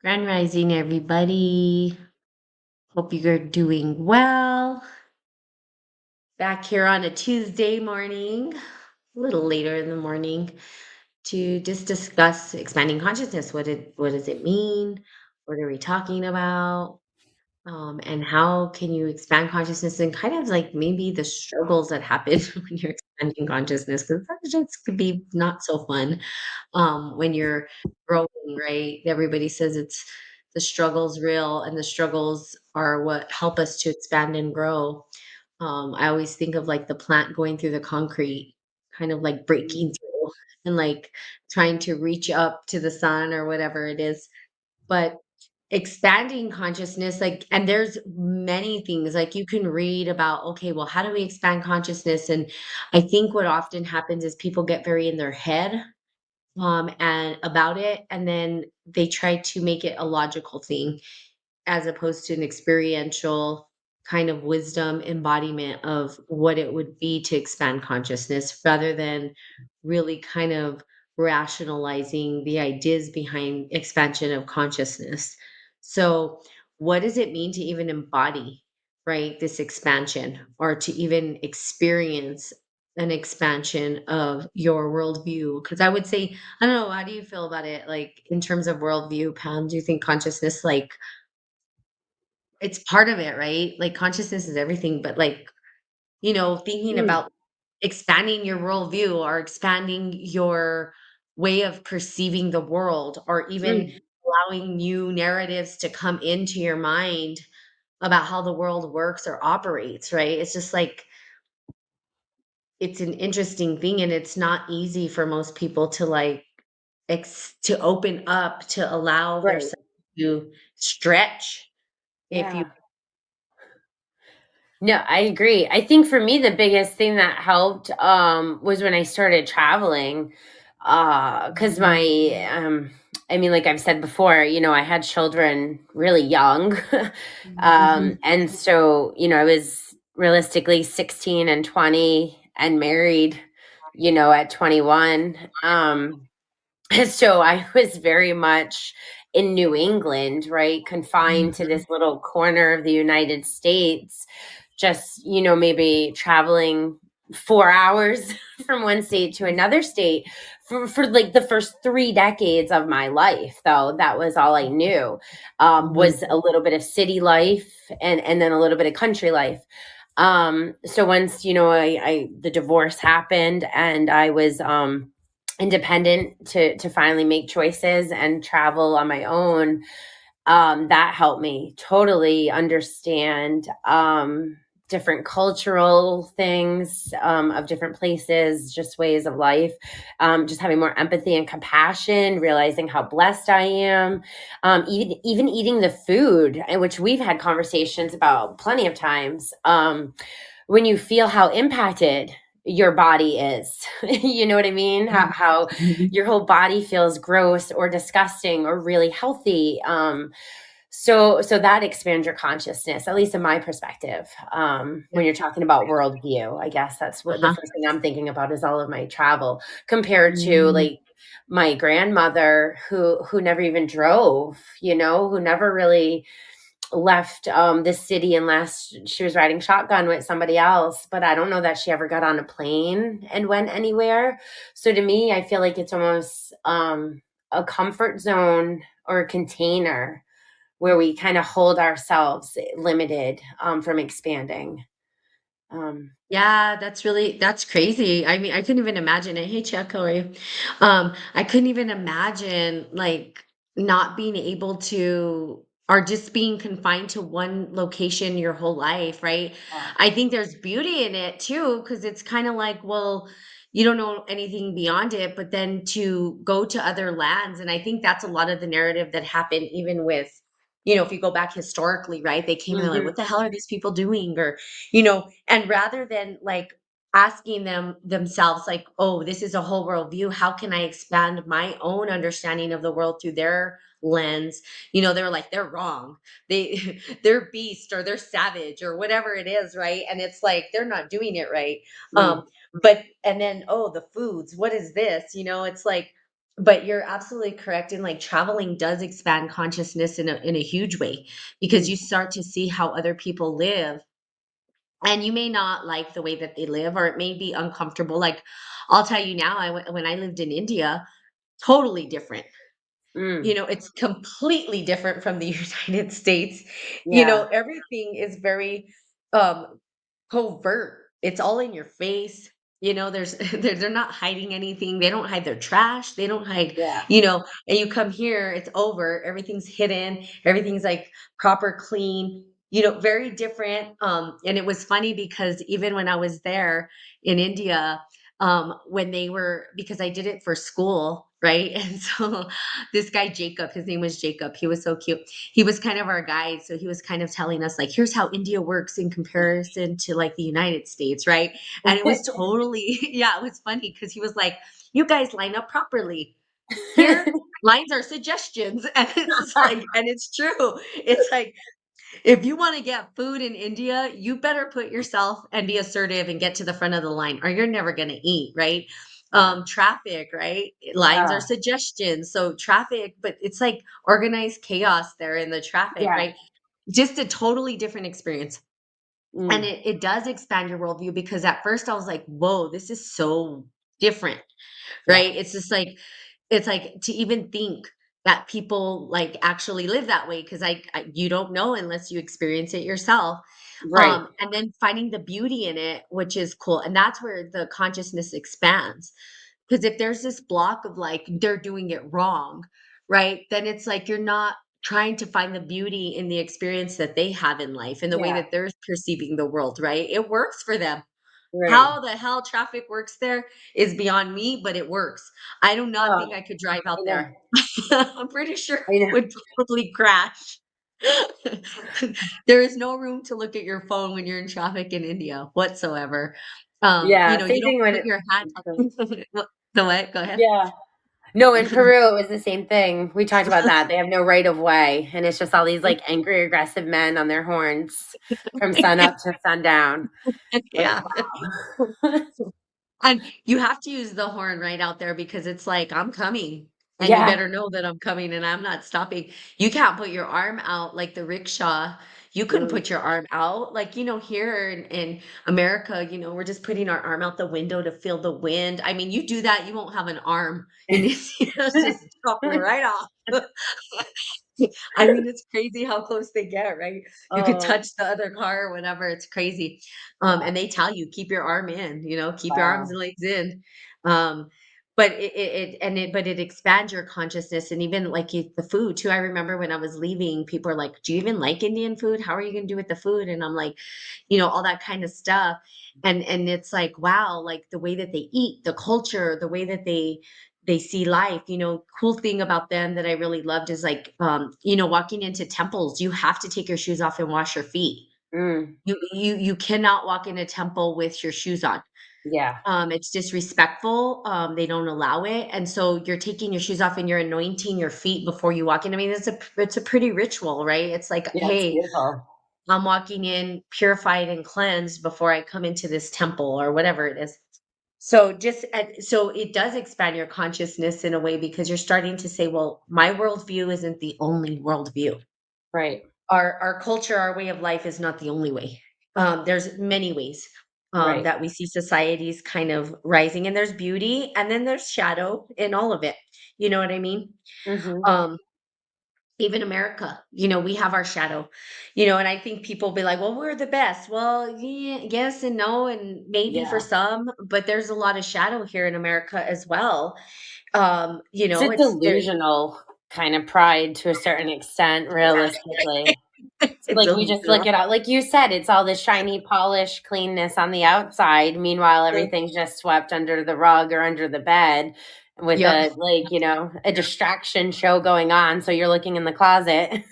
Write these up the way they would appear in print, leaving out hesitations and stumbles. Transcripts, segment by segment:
Grand Rising, everybody. Hope you're doing well. Back here on a Tuesday morning, a little later in the morning, to just discuss expanding consciousness. What does it mean? What are we talking about? And how can you expand consciousness and kind of like maybe the struggles that happen when you're expanding consciousness, because that just could be not so fun when you're growing, right? Everybody says it's the struggle's real, and the struggles are what help us to expand and grow. I always think of like the plant going through the concrete, kind of like breaking through and like trying to reach up to the sun or whatever it is. But expanding consciousness, like, and there's many things like you can read about, okay, well, how do we expand consciousness? And I think what often happens is people get very in their head and about it, and then they try to make it a logical thing as opposed to an experiential kind of wisdom embodiment of what it would be to expand consciousness rather than really kind of rationalizing the ideas behind expansion of consciousness. So, what does it mean to even embody, right, this expansion or to even experience an expansion of your worldview? Because I would say, I don't know, how do you feel about it? Like in terms of worldview, Pam, do you think consciousness like it's part of it, right? Like consciousness is everything, but like, thinking Mm, about expanding your worldview or expanding your way of perceiving the world or even mm. allowing new narratives to come into your mind about how the world works or operates, right? It's just like it's an interesting thing and it's not easy for most people to like to open up to allow Right. themselves to stretch if you Yeah. No, I agree. I think for me, the biggest thing that helped was when I started traveling. Because I mean, like I've said before, I had children really young. Mhm. And so, I was realistically 16 and 20 and married, at 21. So I was very much in New England, right? Confined to Mhm. this little corner of the United States, just, maybe traveling 4 hours from one state to another state for like the first 3 decades of my life, though. That was all I knew, Mhm. was a little bit of city life and then a little bit of country life. So once, the divorce happened and I was, independent to finally make choices and travel on my own, that helped me totally understand different cultural things, of different places, just ways of life, just having more empathy and compassion, realizing how blessed I am, even eating the food, which we've had conversations about plenty of times. When you feel how impacted your body is, you know what I mean? How Mhm. your whole body feels gross or disgusting or really healthy. So that expands your consciousness, at least in my perspective. Yeah. When you're talking about worldview, I guess that's what the Uh-huh. first thing I'm thinking about is all of my travel compared to Mm. like my grandmother who never even drove, who never really left the city unless she was riding shotgun with somebody else. But I don't know that she ever got on a plane and went anywhere. So to me, I feel like it's almost a comfort zone or a container where we kind of hold ourselves limited, from expanding. Um, Yeah, that's crazy. I mean, I couldn't even imagine it. Hey Chuck, how are you? I couldn't even imagine like not being able to or just being confined to one location your whole life, right? yeah. I think there's beauty in it too, because it's kind of like, well, you don't know anything beyond it, but then to go to other lands. And I think that's a lot of the narrative that happened even with, if you go back historically, right? They came and they're like, Mhm. what the hell are these people doing? Or and rather than like asking themselves like, oh, this is a whole worldview, how can I expand my own understanding of the world through their lens? They're like, they're wrong, they're beast or they're savage or whatever it is, right? And it's like they're not doing it right. Mm. But and then, oh, the foods, what is this? It's like But you're absolutely correct in, like, traveling does expand consciousness in a huge way, because Mm. you start to see how other people live, and you may not like the way that they live, or it may be uncomfortable. Like, I'll tell you now, when I lived in India, totally different. Mm. It's completely different from the United States. Yeah. Everything is very, um, covert. It's all in your face. There's they're not hiding anything. They don't hide their trash. They don't hide, Yeah. and you come here, it's over. Everything's hidden. Everything's like proper clean. Very different. And it was funny because even when I was there in India, when they were because I did it for school, right? And so this guy Jacob, his name was Jacob. He was so cute. He was kind of our guide, so he was kind of telling us like, here's how India works in comparison to like the United States, right? And it was totally yeah, it was funny because he was like, you guys line up properly. Here, lines are suggestions. And it's like, and it's true. It's like, if you want to get food in India, you better put yourself and be assertive and get to the front of the line, or you're never going to eat, right? Yeah. Traffic, right? Lines are Oh, suggestions. So traffic, but it's like organized chaos there in the traffic, yeah. right? Just a totally different experience. And Mm. it does expand your worldview, because at first I was like, whoa, this is so different, Yeah. right? It's like to even think that people like actually live that way, because you don't know unless you experience it yourself. Right. And then finding the beauty in it, which is cool, and that's where the consciousness expands. Because if there's this block of like they're doing it wrong, right? Then it's like you're not trying to find the beauty in the experience that they have in life and the way Yeah. that they're perceiving the world, right? It works for them. Right. How the hell traffic works there is beyond me, but it works. I do not Oh, think I could drive out I know. there. I'm pretty sure I I know. would probably crash. There is no room to look at your phone when you're in traffic in India whatsoever. Yeah. You Same don't thing when put your hat What the what? Go ahead. yeah. No, in Peru, it was the same thing. We talked about that. They have no right of way, and it's just all these, like, angry, aggressive men on their horns from sun up to sundown. Like, Yeah. wow. And you have to use the horn right out there, because it's like, "I'm coming, and you Yeah. better know that I'm coming and I'm not stopping." You can't put your arm out like the rickshaw. You couldn't Mm. put your arm out. Like, here in America, we're just putting our arm out the window to feel the wind. I mean, you do that, you won't have an arm in this, it's just drop right off. I mean, it's crazy how close they get, right? You could Oh, touch the other car or whatever, it's crazy. yeah. And they tell you, "Keep your arm in," "Keep your arms Wow. and legs in." Um, but it expands your consciousness, and even, like, the food too. I remember when I was leaving, people are like, "Do you even like Indian food? How are you gonna do with the food?" And I'm like, all that kind of stuff. And it's like, wow, like, the way that they eat, the culture, the way that they see life. Cool thing about them that I really loved is like, walking into temples, you have to take your shoes off and wash your feet. Mm. You cannot walk in a temple with your shoes on. Yeah. It's disrespectful. They don't allow it, and so you're taking your shoes off and you're anointing your feet before you walk in. I mean, it's a pretty ritual, right? It's like, Yeah, it's hey, beautiful. I'm walking in purified and cleansed before I come into this temple or whatever it is. So it does expand your consciousness in a way, because you're starting to say, well, my worldview isn't the only worldview. Right. Our culture, our way of life is not the only way. There's many ways Right. that we see societies kind of rising, and there's beauty, and then there's shadow in all of it. You know what I mean? Mhm. Um, Even America, we have our shadow, and I think people be like, well, we're the best. Well, yeah, yes and no, and maybe for Yeah. some, but there's a lot of shadow here in America as well. It's a It's there. delusional kind of pride to a certain extent, realistically. It's Like, you just look delusional. at all like you said, it's all this shiny, polished cleanness on the outside, meanwhile, Yeah. everything's just swept under the rug or under the bed with Yep. a, like, a distraction show going on, so you're looking in the closet.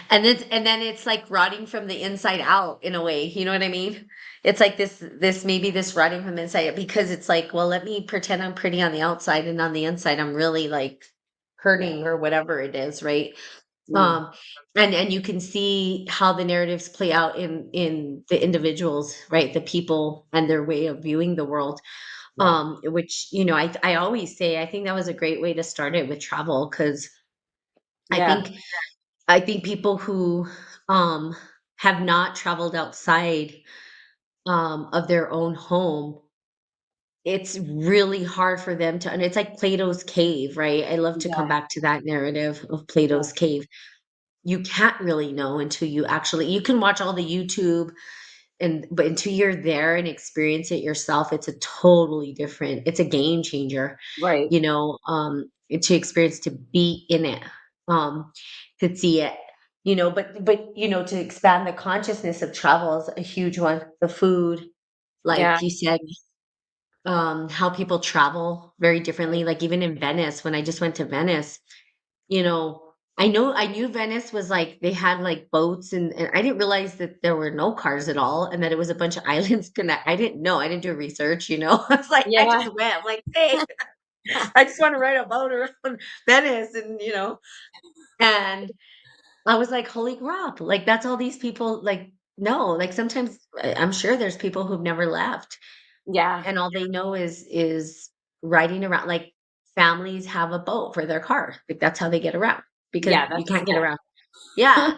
And then it's like rotting from the inside out in a way, you know what I mean? It's like this rotting from the inside out, because it's like, well, let me pretend I'm pretty on the outside, and on the inside I'm really like Yeah. hurting or whatever it is, right? Mm. Um, and you can see how the narratives play out in the individuals, right? The people and their way of viewing the world. Yeah. Which, I always say, I think that was a great way to start it with travel, because I Yeah. think I think people who, um, have not traveled outside, of their own home, it's really hard for them to, and it's like Plato's cave, right? I love to come Yeah. back to that narrative of Yeah. Plato's cave. You can't really know until you can watch all the YouTube, but until you're there and experience it yourself, it's a totally different, it's a game changer, Right. to experience, to be in it, um, to see it, to expand the consciousness of travel is a huge one. The food, Yeah. like you said, how people travel very differently. Right. Like even in Venice, when I just went to Venice, you know, I knew Venice was like they had like boats, and I didn't realize that there were no cars at all and that it was a bunch of islands connect. I didn't know. I didn't do research. I was like, I Yeah. just went. I'm like, hey, I just want to ride a boat around Venice, and I was like, holy crap! Like that's all these people like. No, like sometimes I'm sure there's people who've never left, Yeah. and all they know is riding around. Like families have a boat for their car. Like that's how they get around because Yeah. you That's can't get cool. around. Yeah.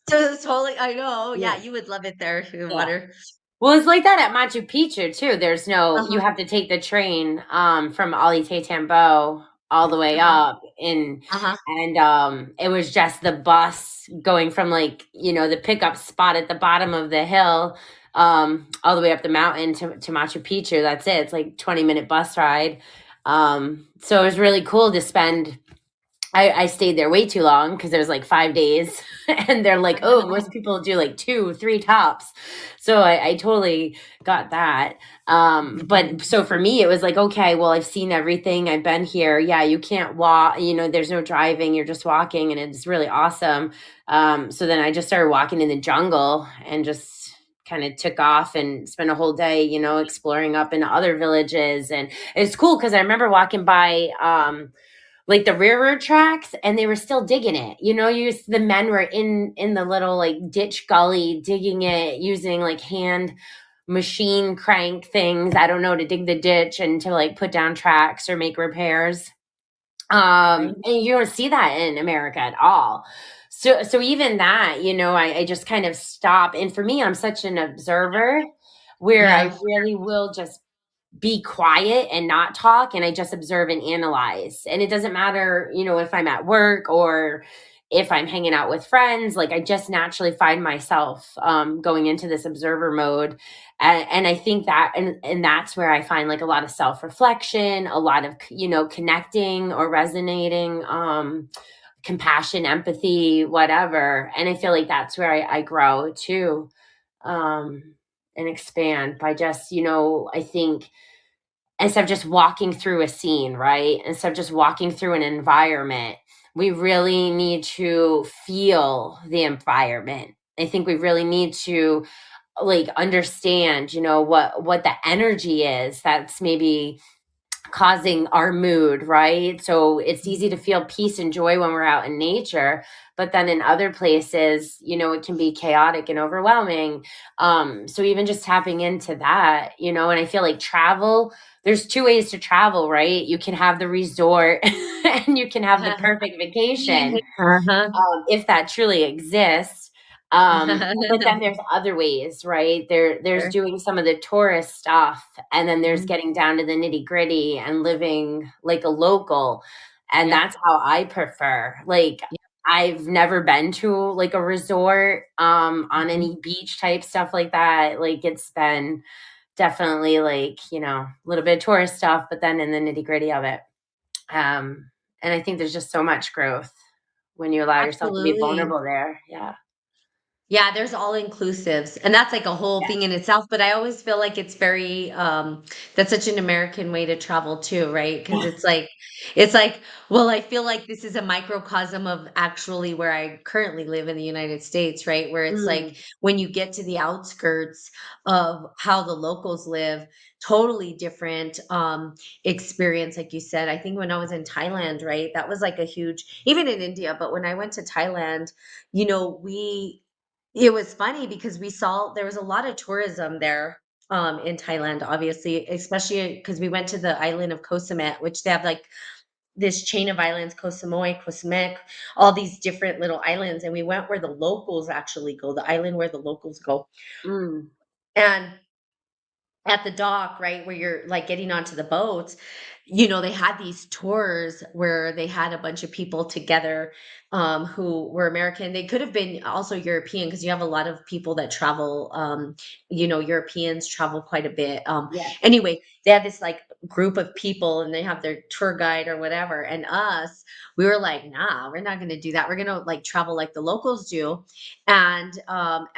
So it's totally, I know. Yeah, Yeah. you would love it there, the Yeah. water. Well, it's like that at Machu Picchu too. There's no, you Uh-huh, have to take the train from Alite Tambo all the way uh-huh, up uh-huh. and it was just the bus going from like, the pickup spot at the bottom of the hill all the way up the mountain to Machu Picchu. That's it. It's like 20-minute bus ride. So it was really cool to spend I stayed there way too long because there's like 5 days, and they're like, oh, most people do like two, three tops. So I totally got that. But so for me, it was like, okay, well, I've seen everything. I've been here. Yeah, you can't walk. There's no driving. You're just walking, and it's really awesome. So then I just started walking in the jungle and just kind of took off and spent a whole day, exploring up in other villages, and it's cool because I remember walking by. Like the railroad tracks, and they were still digging it. The men were in the little like ditch gully digging it using like hand machine crank things, I don't know, to dig the ditch and to like put down tracks or make repairs. Right. And you don't see that in America at all. So even that, I just kind of stop. And for me, I'm such an observer where I Yeah. really will just be quiet and not talk, and I just observe and analyze. And it doesn't matter, if I'm at work or if I'm hanging out with friends, like I just naturally find myself going into this observer mode. And I think that and that's where I find like a lot of self-reflection, a lot of connecting or resonating, compassion, empathy, whatever. And I feel like that's where I grow too, um, and expand by just, I think instead of just walking through a scene, right? Instead of just walking through an environment, we really need to feel the environment. I think we really need to like understand, what the energy is that's maybe causing our mood, right? So it's easy to feel peace and joy when we're out in nature, but then in other places, it can be chaotic and overwhelming. So even just tapping into that, and I feel like travel, there's two ways to travel, right? You can have the resort and you can have the perfect vacation, Uh-huh. if that truly exists. But then there's other ways, right? There's Sure. doing some of the tourist stuff, and then there's Mhm. getting down to the nitty gritty and living like a local. And Yep. that's how I prefer. Like, Yep. I've never been to like a resort, on Mhm. any beach type stuff like that. Like, it's been definitely like, a little bit of tourist stuff, but then in the nitty gritty of it. And I think there's just so much growth when you allow yourself to be Absolutely. vulnerable there. Yeah. Yeah, there's all inclusives, and that's like a whole Yeah. thing in itself, but I always feel like it's very, that's such an American way to travel too, right? Because Yeah. it's like, well, I feel like this is a microcosm of actually where I currently live in the United States, right? Where it's like Mm. when you get to the outskirts of how the locals live, totally different experience, like you said. I think when I was in Thailand, right, that was like a huge, even in India, but when I went to Thailand, we it was funny because we saw there was a lot of tourism there, in Thailand, obviously, especially because we went to the island of Koh Samet, which they have like this chain of islands, Koh Samui, Koh Samet, all these different little islands. And we went where the locals actually go, the island where the locals go. Mm. And at the dock, right, where you're like getting onto the boats, you know, they had these tours where they had a bunch of people together who were American. They could have been also European because you have a lot of people that travel. You know, Europeans travel quite a bit. Yeah. Anyway, they had this like group of people and they have their tour guide or whatever. And us, we were like, nah, we're not going to do that. We're going to like travel like the locals do. And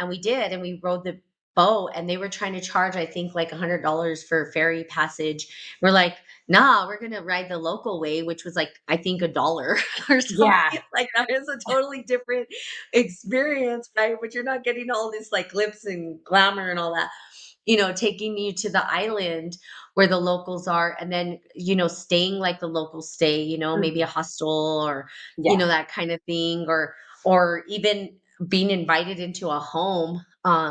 we did. And we rode the boat and they were trying to charge, I think, like $100 for ferry passage. We're like, nah, we're gonna ride the local way, which was like, I think $1 or Yeah. something. Like that is a totally different experience, right? But you're not getting all this like glitz and glamour and all that, you know, taking you to the island where the locals are and then, you know, staying like the locals stay, you know, maybe a Mhm. hostel or, you Yeah. know, that kind of thing, or even being invited into a home.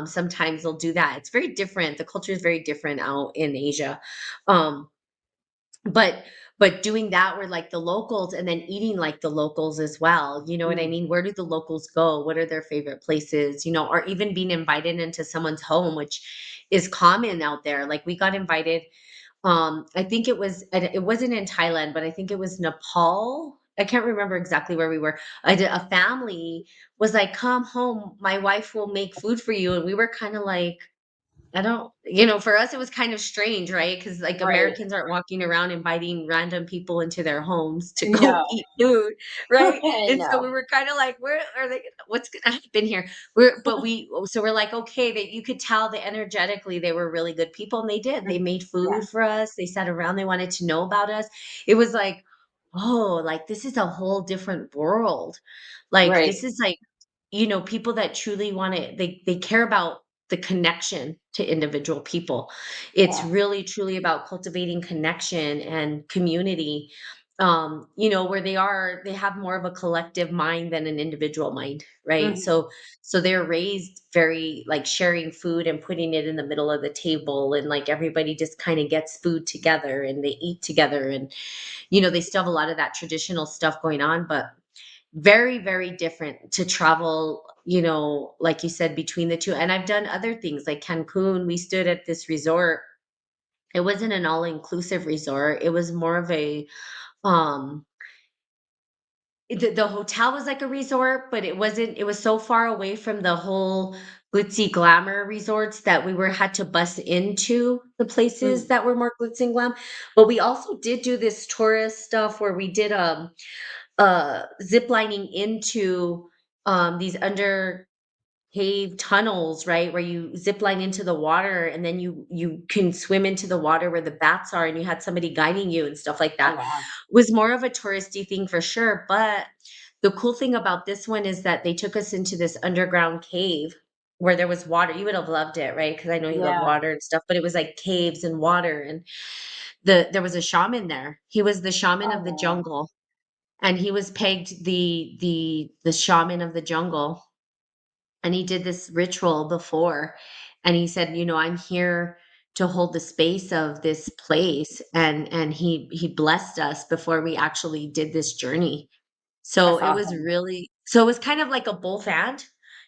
Sometimes they'll do that. It's very different. The culture is very different out in Asia. Um, but doing that where like the locals and then eating like the locals as well, you know what I Mm. mean? Where do the locals go? What are their favorite places? You know, or even being invited into someone's home, which is common out there. Like we got invited, I think it wasn't in Thailand, but I think it was Nepal. I can't remember exactly where we were. A family was like, "Come home, my wife will make food for you," and we were kind of like, I don't, you know, for us, it was kind of strange, right? Because like Right. Americans aren't walking around inviting random people into their homes to go No. eat food, right? And so we No. were kind of like, where are they? What's gonna happen here? So we're like, okay, that you could tell that energetically they were really good people, and they did. They Mm. made Yeah. food for us. They sat around. They wanted to know about us. It was like, oh, like this is a whole different world. Like Right. this is like, you know, people that truly want to, they care about the connection to individual people. It's Yeah. really truly about cultivating connection and community. You know, where they have more of a collective mind than an individual mind, right? Mhm. So they're raised very like sharing food and putting it in the middle of the table and like everybody just kind of gets food together and they eat together and you know, they still have a lot of that traditional stuff going on, but very, very different to travel, you know, like you said, between the two. And I've done other things like Cancun. We stood at this resort. It wasn't an all-inclusive resort. It was more of a um the hotel was like a resort, but it wasn't, it was so far away from the whole glitzy glamour resorts that we were had to bus into the places Mm. that were more glitz and glam. But we also did do this tourist stuff where we did zip lining into these under cave tunnels, right? Where you zip line into the water and then you can swim into the water where the bats are and you had somebody guiding you and stuff like Oh, that. wow. Was more of a touristy thing for sure, but the cool thing about this one is that they took us into this underground cave where there was water. You would have loved it, right? Because I know you love Yeah. water and stuff, but it was like caves and water and there was a shaman there. He was the shaman Oh, of the wow. jungle and he was pegged the shaman of the jungle and he did this ritual before and he said, you know, I'm here to hold the space of this place and he blessed us before we actually did this journey. So That's it was awesome. really, so it was kind of like a both and,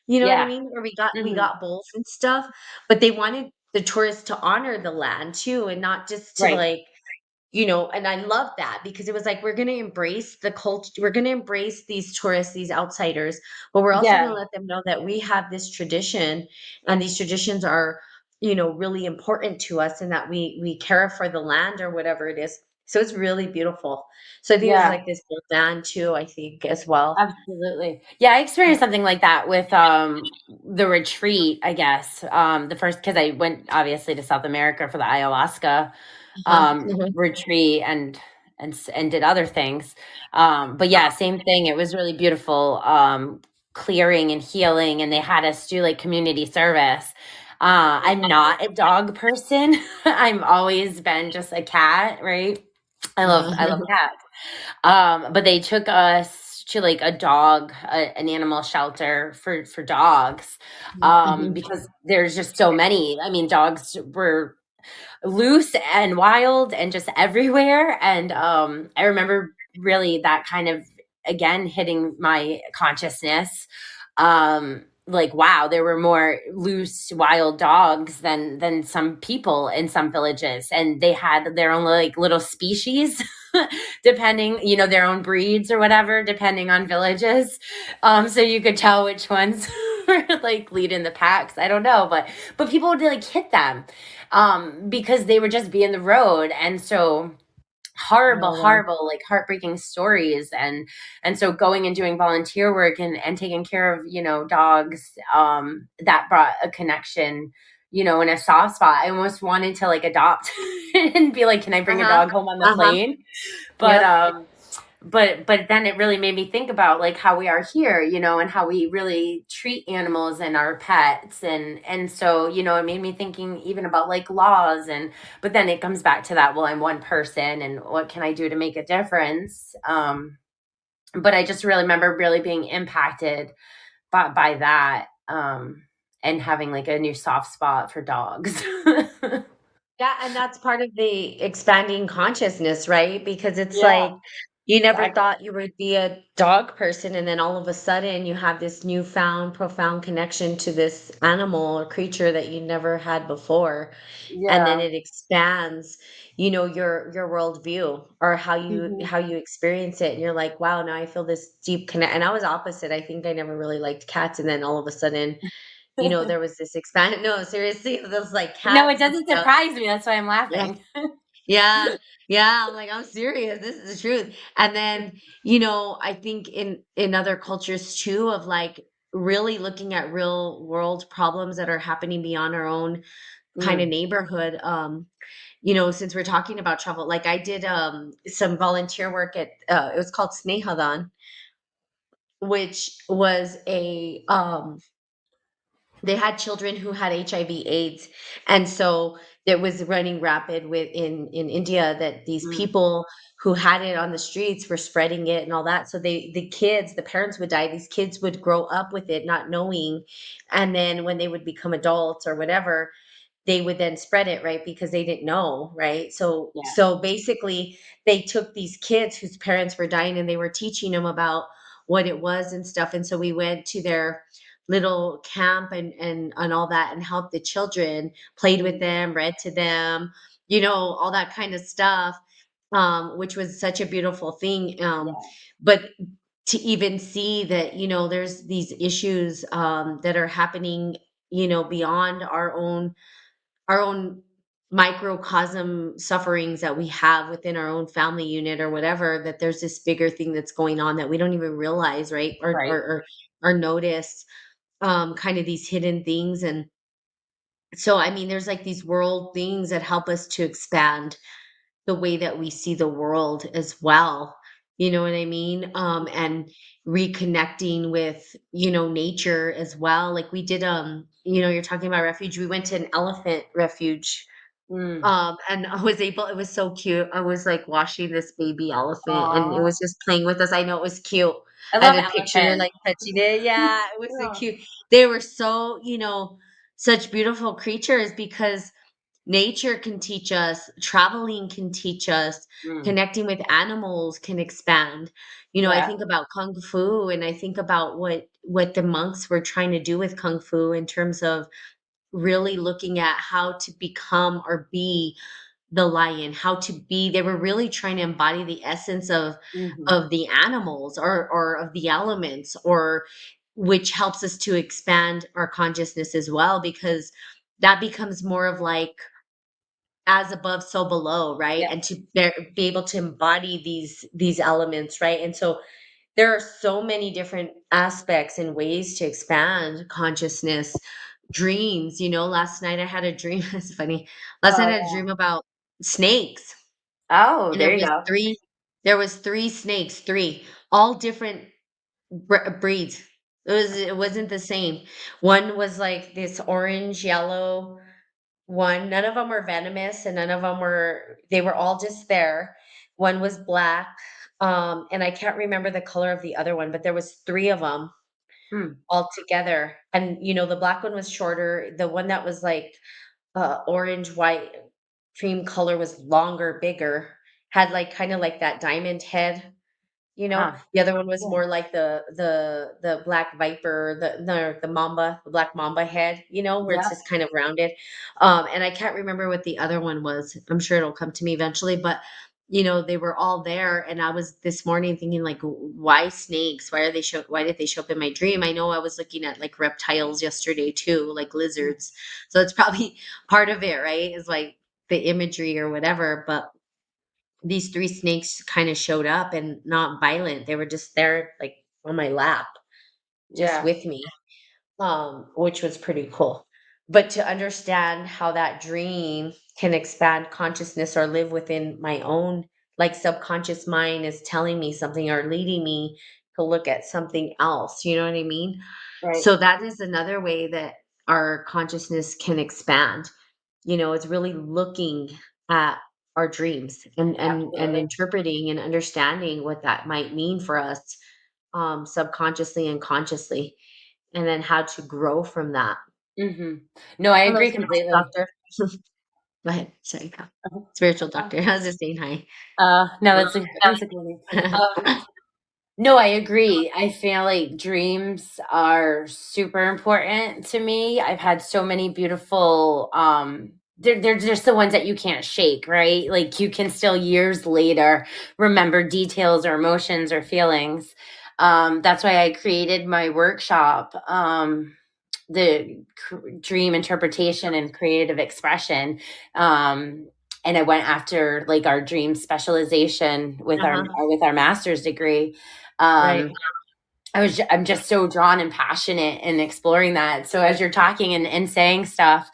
you know what I Yeah. mean, where we Mhm. got both and stuff, but they wanted the tourists to honor the land too and not just to Right. like, you know, and I love that because it was like, we're going to embrace the culture. We're going to embrace these tourists, these outsiders, but we're also going Yeah. to let them know that we have this tradition and these traditions are, you know, really important to us and that we care for the land or whatever it is. So it's really beautiful. So I think it was Yeah. like this both and too, I think as well. Absolutely. Yeah, I experienced something like that with the retreat, I guess. The first because I went obviously to South America for the ayahuasca Uh-huh. Uh-huh. retreat and did other things. But yeah, same thing. It was really beautiful, clearing and healing, and they had us do like community service. I'm not a dog person. I've always been just a cat, right? I love Uh-huh. cats. But they took us to like a dog, an animal shelter for dogs, Mhm. because there's just so many. I mean, dogs were loose and wild and just everywhere. And I remember really that kind of again hitting my consciousness. Like wow, there were more loose wild dogs than some people in some villages, and they had their own like little species depending, you know, their own breeds or whatever, depending on villages. So you could tell which ones were like leading the packs. I don't know, but people would like hit them because they would just be in the road. And so horrible, Oh, wow. horrible, like heartbreaking stories. And so going and doing volunteer work and taking care of, you know, dogs, that brought a connection, you know, in a soft spot. I almost wanted to like adopt and be like, can I bring a Uh-huh. dog home on the Uh-huh. plane? But Yep. but then it really made me think about like how we are here, you know, and how we really treat animals and our pets. And so, you know, it made me thinking even about like laws. And but then it comes back to that, well, I'm one person and what can I do to make a difference? But I just really remember really being impacted by that, and having like a new soft spot for dogs. Yeah, and that's part of the expanding consciousness, right? Because it's Yeah, like you never exactly. thought you would be a dog person, and then all of a sudden you have this newfound, profound connection to this animal or creature that you never had before. And then Yeah. it expands, your worldview or Hmm. how you experience it. And you're like, wow, now I feel this deep connect. And I was opposite. I think I never really liked cats. And then all of a sudden, there was this expand no, seriously, those like No, it cats and doesn't stuff. surprise me. That's why I'm Yeah. laughing. Yeah. Yeah. I'm like, I'm serious. This is the truth. And then, I think in other cultures too, of like really looking at real world problems that are happening beyond our own kind of Mm, neighborhood. Since we're talking about travel, like I did some volunteer work at it was called Snehadan, which was a they had children who had HIV AIDS, and so it was running rapid in India that these mm, people who had it on the streets were spreading it and all that. So the parents would die. These kids would grow up with it, not knowing, and then when they would become adults or whatever, they would then spread it, right? Because they didn't know, right? So yeah. so basically they took these kids whose parents were dying and they were teaching them about what it was and stuff. And so we went to their little camp and all that and helped the children, played with Mm, them, read to them, all that kind of stuff. Which was such a beautiful thing. yeah. But to even see that, there's these issues that are happening, beyond our own microcosm sufferings that we have within our own family unit or whatever, that there's this bigger thing that's going on that we don't even realize, right? Or or Right. or, or notice, kind of these hidden things. And so I mean, there's like these world things that help us to expand the way that we see the world as well. You know what I mean? And reconnecting with, nature as well. Like we did, you're talking about refuge. We went to an elephant refuge. Mm. And I was able it was so cute. I was, like, washing this baby elephant, and it Aw. was just playing with us. I know it was cute. I I love had a picture, elephants. like, touching it. Yeah, it was so Yeah. cute. They were so, such beautiful creatures because nature can teach us, traveling can teach us, Mm. connecting with animals can expand. I Yeah. think about kung fu, and I think about what the monks were trying to do with kung fu in terms of really looking at how to become or be the lion, how to be they were really trying to embody the essence Mhm. of the animals or of the elements, or which helps us to expand our consciousness as well, because that becomes more of like as above so below, right? Yeah. And to be able to embody these elements, right? And so there are so many different aspects and ways to expand consciousness. Dreams, last night I had a dream. It's funny. Last night Oh, I had a yeah. dream about snakes, Oh, and there you go. there was three snakes, three, all different breeds. It wasn't the same. One was like this orange yellow one. None of them were venomous, and none of them were. They were all just there. One was black. And I can't remember the color of the other one, but there was 3 of them Hmm. all together. And, the black one was shorter. The one that was like, orange, white, cream color was longer, bigger, had like kind of like that diamond head. Huh. The other one was Yeah. more like the black viper, the mamba, the black mamba head, where it's Yep. just kind of rounded. And I can't remember what the other one was. I'm sure it'll come to me eventually, but they were all there, and I was this morning thinking like, why snakes? Why did they show up in my dream? I know I was looking at like reptiles yesterday too, like lizards. So it's probably part of it, right? Is like the imagery or whatever, but these 3 snakes kinda showed up and not violent. They were just there, like, on my lap, just Yeah. with me, which was pretty cool. But to understand how that dream can expand consciousness or live within my own, like, subconscious mind is telling me something or leading me to look at something else, you know what I mean? Right. So that is another way that our consciousness can expand. It's really looking at our dreams and Absolutely. interpreting and understanding what that might mean for us, subconsciously and consciously, and then how to grow from that. Hmm. No, I Hello, agree spiritual completely. doctor. Go ahead. Sorry, spiritual doctor. I was just saying hi. No, that's a good name. No, I agree. I feel like dreams are super important to me. I've had so many beautiful they're just the ones that you can't shake, right? Like you can still years later remember details or emotions or feelings. That's why I created my workshop, the dream interpretation and creative expression. Um and I went after like our dream specialization Uh-huh. with our master's degree. Right. um I'm just so drawn and passionate in exploring that. So as you're talking and saying stuff,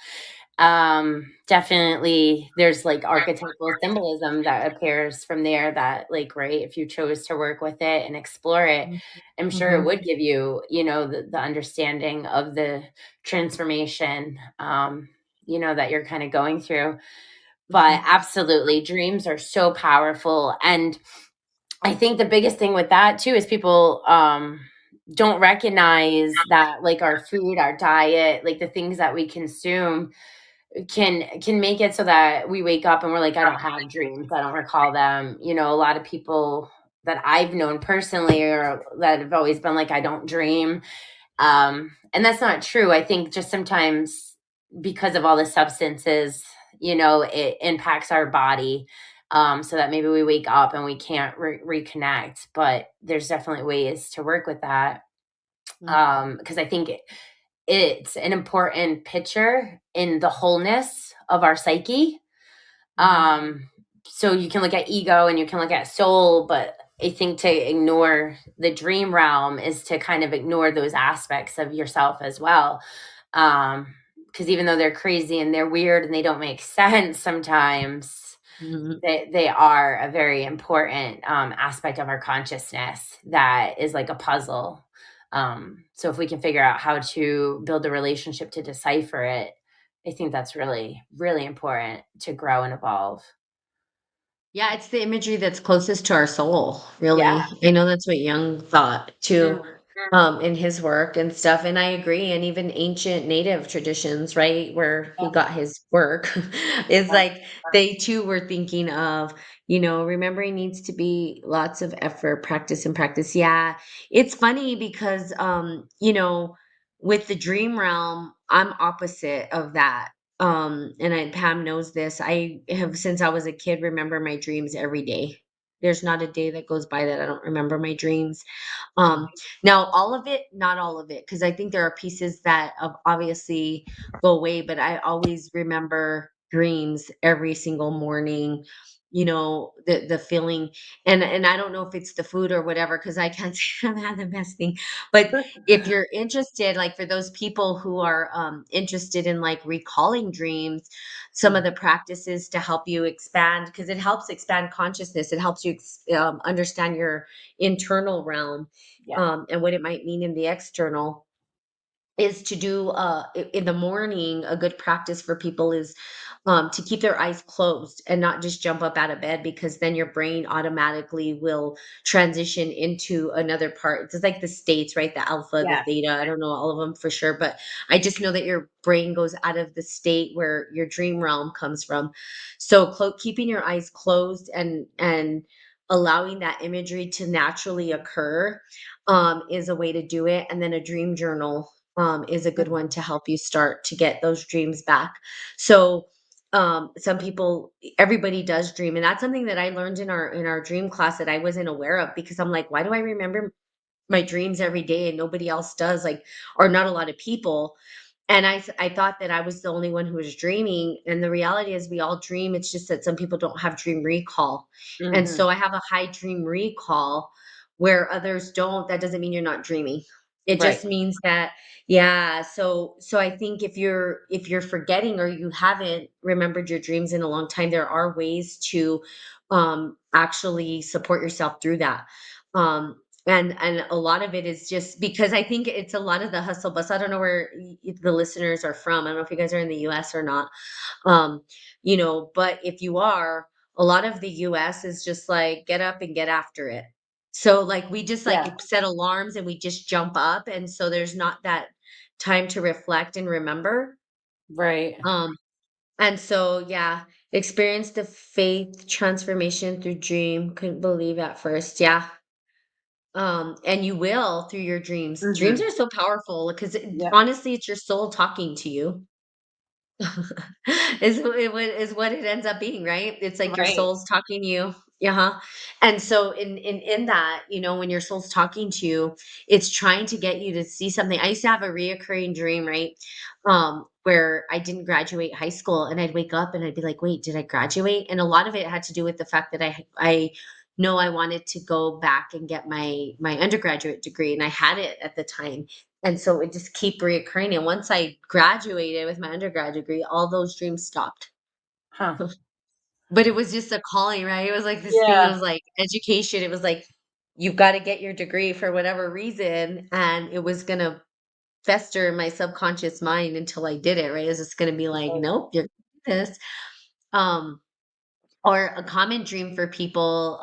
definitely there's like archetypal symbolism that appears from there that like, right, if you chose to work with it and explore it, I'm sure it Mhm. would give you, the understanding of the transformation, that you're kind of going through. But Mhm. absolutely, dreams are so powerful. And I think the biggest thing with that too is people don't recognize that like our food, our diet, like the things that we consume can make it so that we wake up and we're like, I don't have dreams. I don't recall them. A lot of people that I've known personally or that have always been like, I don't dream. And that's not true. I think just sometimes because of all the substances, it impacts our body. So that maybe we wake up and we can't reconnect, but there's definitely ways to work with that. Because I think it's an important picture in the wholeness of our psyche. Mhm. um so you can look at ego and you can look at soul, but I think to ignore the dream realm is to kind of ignore those aspects of yourself as well. Because even though they're crazy and they're weird and they don't make sense sometimes, Mhm. they are a very important aspect of our consciousness that is like a puzzle. So if we can figure out how to build a relationship to decipher it, I think that's really, really important to grow and evolve. Yeah, it's the imagery that's closest to our soul, Yeah. really. I know that's what Jung thought too, Mm. in his work and stuff. And I agree. And even ancient native traditions, right, where he got his work, is Yeah. like they too were thinking of, remembering needs to be lots of effort, practice and practice. Yeah. It's funny because with the dream realm, I'm opposite of that. And Pam knows this. I have since I was a kid remember my dreams every day. There's not a day that goes by that I don't remember my dreams. Mm. Um, Now all of it, not all of it, because I think there are pieces that obviously go away, but I always remember dreams every single morning. The feeling, and I don't know if it's the food or whatever, because I can't say I've had the best thing. But if you're interested, like for those people who are interested in like recalling dreams, some of Mm. the practices to help you expand, because it helps expand consciousness. It helps you understand your internal realm, Yeah. and what it might mean in the external. is to do in the morning. A good practice for people is to keep their eyes closed and not just jump up out of bed, because then your brain automatically will transition into another part. It's like the states, right? The alpha, the Yeah. theta. I don't know all of them for sure, but I just know that your brain goes out of the state where your dream realm comes from. So keeping your eyes closed and allowing that imagery to naturally occur is a way to do it. And then a dream journal is a good one to help you start to get those dreams back. So some people, everybody does dream, and that's something that I learned in our dream class that I wasn't aware of, because I'm like, why do I remember my dreams every day and nobody else does, like, or not a lot of people. And I thought that I was the only one who was dreaming, and the reality is we all dream. It's just that some people don't have dream recall. And Hmm. so I have a high dream recall where others don't. That doesn't mean you're not dreaming. It Right. just means that, yeah, so I think if you're forgetting or you haven't remembered your dreams in a long time, there are ways to actually support yourself through that. Um and a lot of it is just because I think it's a lot of the hustle bustle. I don't know where the listeners are from. I don't know if you guys are in the US or not. Um, but if you are, a lot of the US is just like get up and get after it. So like we just Yeah. like set alarms and we just jump up, and so there's not that time to reflect and remember. Right. Um and so yeah, experienced the faith transformation through dream. Couldn't believe at first. Yeah. And you will through your dreams. Dreams Hmm. are so powerful because Yep. honestly, it's your soul talking to you. Is what it ends up being, right? It's like your Right. soul's talking to you. Yeah. And so in that, when your soul's talking to you, it's trying to get you to see something. I used to have a reoccurring dream, right? Where I didn't graduate high school, and I'd wake up and I'd be like, wait, did I graduate? And a lot of it had to do with the fact that I know I wanted to go back and get my undergraduate degree, and I had it at the time. And so it just keep reoccurring. And once I graduated with my undergrad degree, all those dreams stopped. Huh. But it was just a calling, right? It was like this thing, it Yeah. was like education. It was like, you've got to get your degree for whatever reason. And it was going to fester in my subconscious mind until I did it, right? It's just going to be like, Right. nope, you're gonna do this. Um, or a common dream for people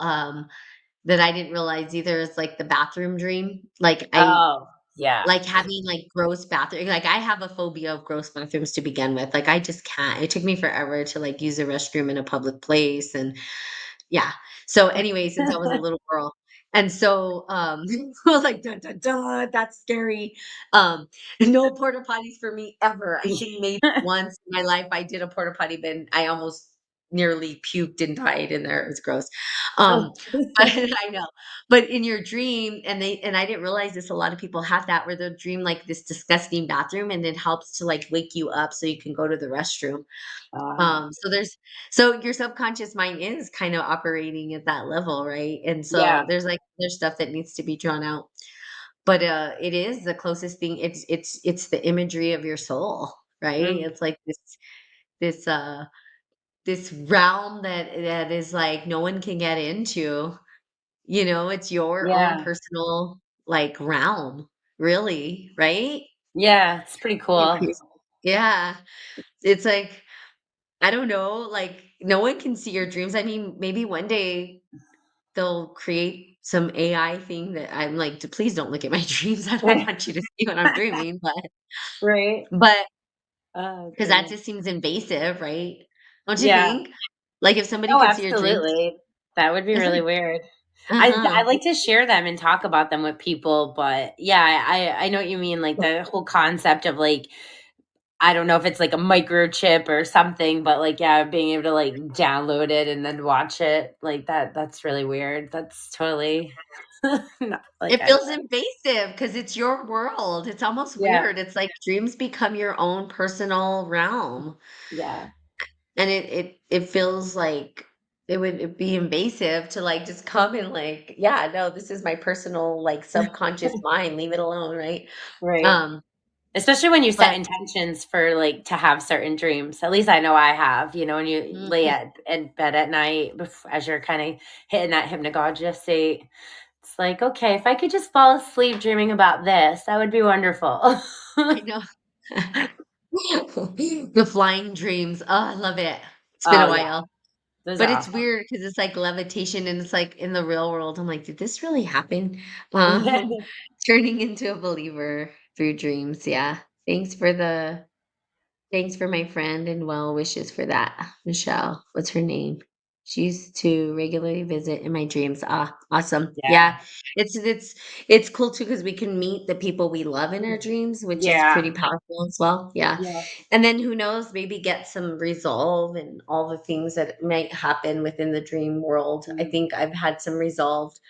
that I didn't realize either is like the bathroom dream. Oh, yeah. Like having, like, gross bathroom, like, I have a phobia of gross bathrooms to begin with, like, I just can't. It took me forever to, like, use a restroom in a public place, and yeah. So, anyway, since I was a little girl, and so, I was like, "Dun, dun, dun, that's scary." Um, no porta potties for me ever. I think maybe once in my life I did a porta potty, but I almost nearly puked and died in there. It was gross. Um, Oh. but I know. But in your dream, and I didn't realize this, a lot of people have that where they'll dream like this disgusting bathroom, and it helps to like wake you up so you can go to the restroom. Ah, So your subconscious mind is kind of operating at that level, right? And yeah. so there's stuff that needs to be drawn out. But it is the closest thing. It's the imagery of your soul, right? Mm, It's like this uh this realm that is like no one can get into. It's your own yeah. personal, like, realm, really, right? Yeah, it's pretty You cool. c Yeah. It's like, I don't know, like, no one can see your dreams. I mean, maybe one day they'll create some AI thing that I'm like, Please don't look at my dreams. I don't want you to see what I'm dreaming." Right? But Oh, because that goodness. just seems invasive, right? Don't you Yeah. think? Like, if somebody Oh, could see your dreams, absolutely. That would be it's really like weird. I uh-huh. like to share them and talk about them with people, but yeah, I know what you mean, like, the whole concept of, like, I don't know if it's like a microchip or something, but, like, yeah, being able to, like, download it and then watch it, like, that's really weird. That's totally not like, It I don't feels know. invasive because it's your world. It's almost Yeah, weird. It's like dreams become your own personal realm, yeah. and it feels like it'd be invasive to, like, just come and, like, "Yeah, no, this is my personal, like, subconscious mind, leave it alone," right? Right. Um, Especially when you set but intentions for, like, to have certain dreams. At least I know I have, when you lay mhm. at in bed at night as you're kinda hitting that hypnagogia state. It's like, okay, if I could just fall asleep dreaming about this, that would be wonderful. I know. The flying dreams. Oh, I love it. It's been a Oh yeah, while. those But are it's awesome. weird because it's like levitation and it's like in the real world. I'm like, did this really happen? Um, Turning into a believer through dreams. Yeah. Thanks for the Thanks for my friend and well wishes for that. Michelle, what's her name? She used to regularly visit in my dreams. Ah, awesome. Yeah. Yeah. It's cool too because we can meet the people we love in our dreams, which is pretty Yeah. powerful as well. Yeah. Yeah. And then who knows, maybe get some resolve and all the things that might happen within the dream world. I Mm. think I've had some resolved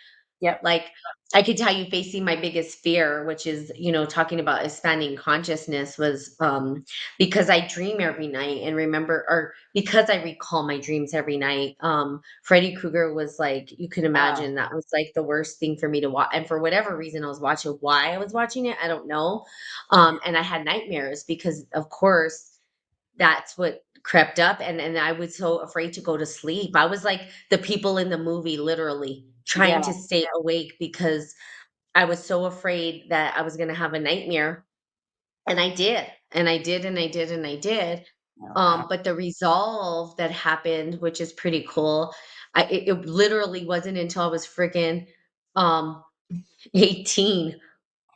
Yep. like, I could tell you facing my biggest fear, which is, talking about expanding consciousness was, because I dream every night and remember or because I recall my dreams every night. Freddy Krueger was like, you can Oh, imagine that was like the worst thing for me to watch. And for whatever reason I was watching, why I was watching it, I don't know. And I had nightmares because of course that's what crept up and I was so afraid to go to sleep. I was like the people in the movie literally trying to yeah. stay awake because I was so afraid that I was gonna have a nightmare, and I did, and I did, and I did, and I did. Oh, wow. But the resolve that happened, which is pretty cool, it literally wasn't until I was freaking, um, 18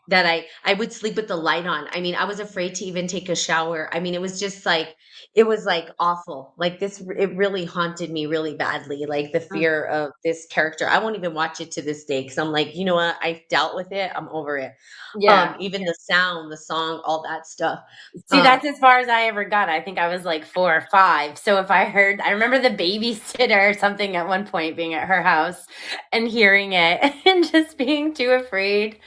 that I would sleep with the light on. I mean, I was afraid to even take a shower. I mean, it was just like it was like awful. Like this it really haunted me really badly. Like the Mm. fear of this character. I won't even watch it to this day cuz I'm like, you know what? I've dealt with it. I'm over it. Yeah. Even the sound, the song, all that stuff. See, Um that's as far as I ever got. I think I was like 4 or 5. So if I heard I remember the babysitter or something at one point being at her house and hearing it and just being too afraid.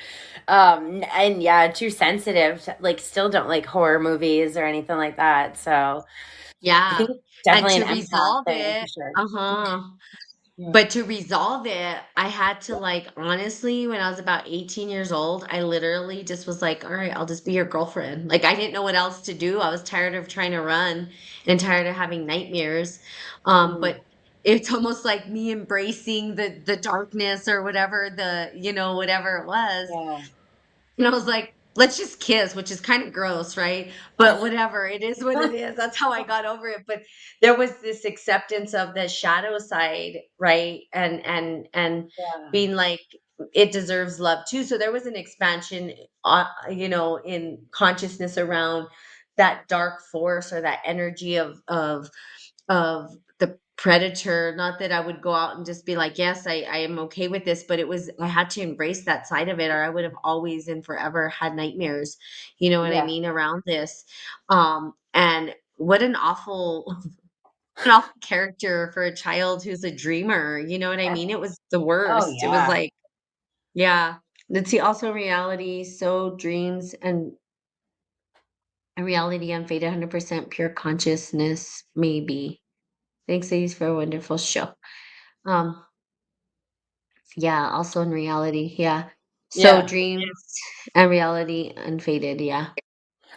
And yeah, too sensitive. Like still don't like horror movies or anything like that. So I yeah. think it's And definitely to an empath resolve thing for it, sure. uh-huh. Yeah. But to resolve it, I had to like honestly, when I was about 18 years old, I literally just was like, all right, I'll just be your girlfriend. Like I didn't know what else to do. I was tired of trying to run and tired of having nightmares. Mm, But it's almost like me embracing the darkness or whatever whatever it was. yeah. And I was like, "Let's just kiss," which is kinda gross, right? But whatever, it is what it is. That's how I got over it, but there was this acceptance of the shadow side, right? And Yeah. being like, it deserves love too. So there was an expansion, in consciousness around that dark force or that energy of the predator. Not that I would go out and just be like, yes, I am okay with this, but I had to embrace that side of it, or I would have always and forever had nightmares, you know what I Yeah. mean, around this. And what an awful, an awful character for a child who's a dreamer, you know what I mean? It was the Oh worst. It was yeah. like, yeah. Let's see, also reality, so dreams and a reality unfaded 100% pure consciousness, maybe. Thanks, ladies, for a wonderful show. Um, yeah, also in reality, yeah. So Yeah. dreams and reality unfaded, yeah.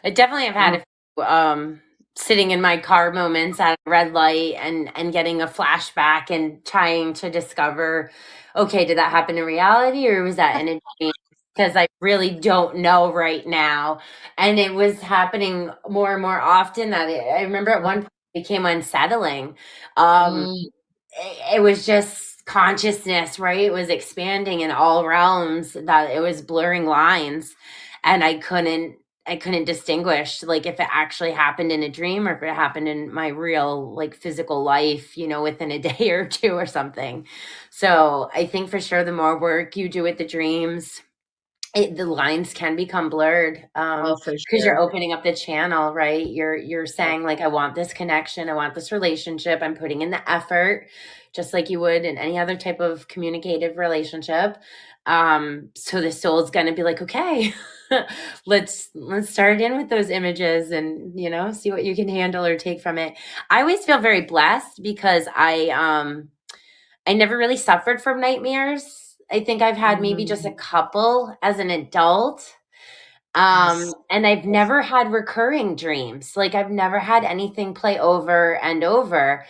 I definitely have had Oh, a few, sitting in my car moments at a red light and getting a flashback and trying to discover, okay, did that happen in reality or was that in a dream? Because I really don't know right now. And it was happening more and more often that I remember at one point it became unsettling. Um, mm, it was just consciousness, right? It was expanding in all realms that it was blurring lines and I couldn't distinguish like if it actually happened in a dream or if it happened in my real like physical life, within a day or two or something. So I think for sure the more work you do with the dreams, the lines can become blurred oh, for because you're sure. opening up the channel, right? You're Yep. saying like I want this connection, I want this relationship, I'm putting in the effort just like you would in any other type of communicative relationship. So the soul's going to be like, okay, let's start in with those images and see what you can handle or take from it. I always feel very blessed because I never really suffered from nightmares. I think I've had maybe just a Mm, couple as an adult. yes. And I've never had recurring dreams. Like I've never had anything play over and over.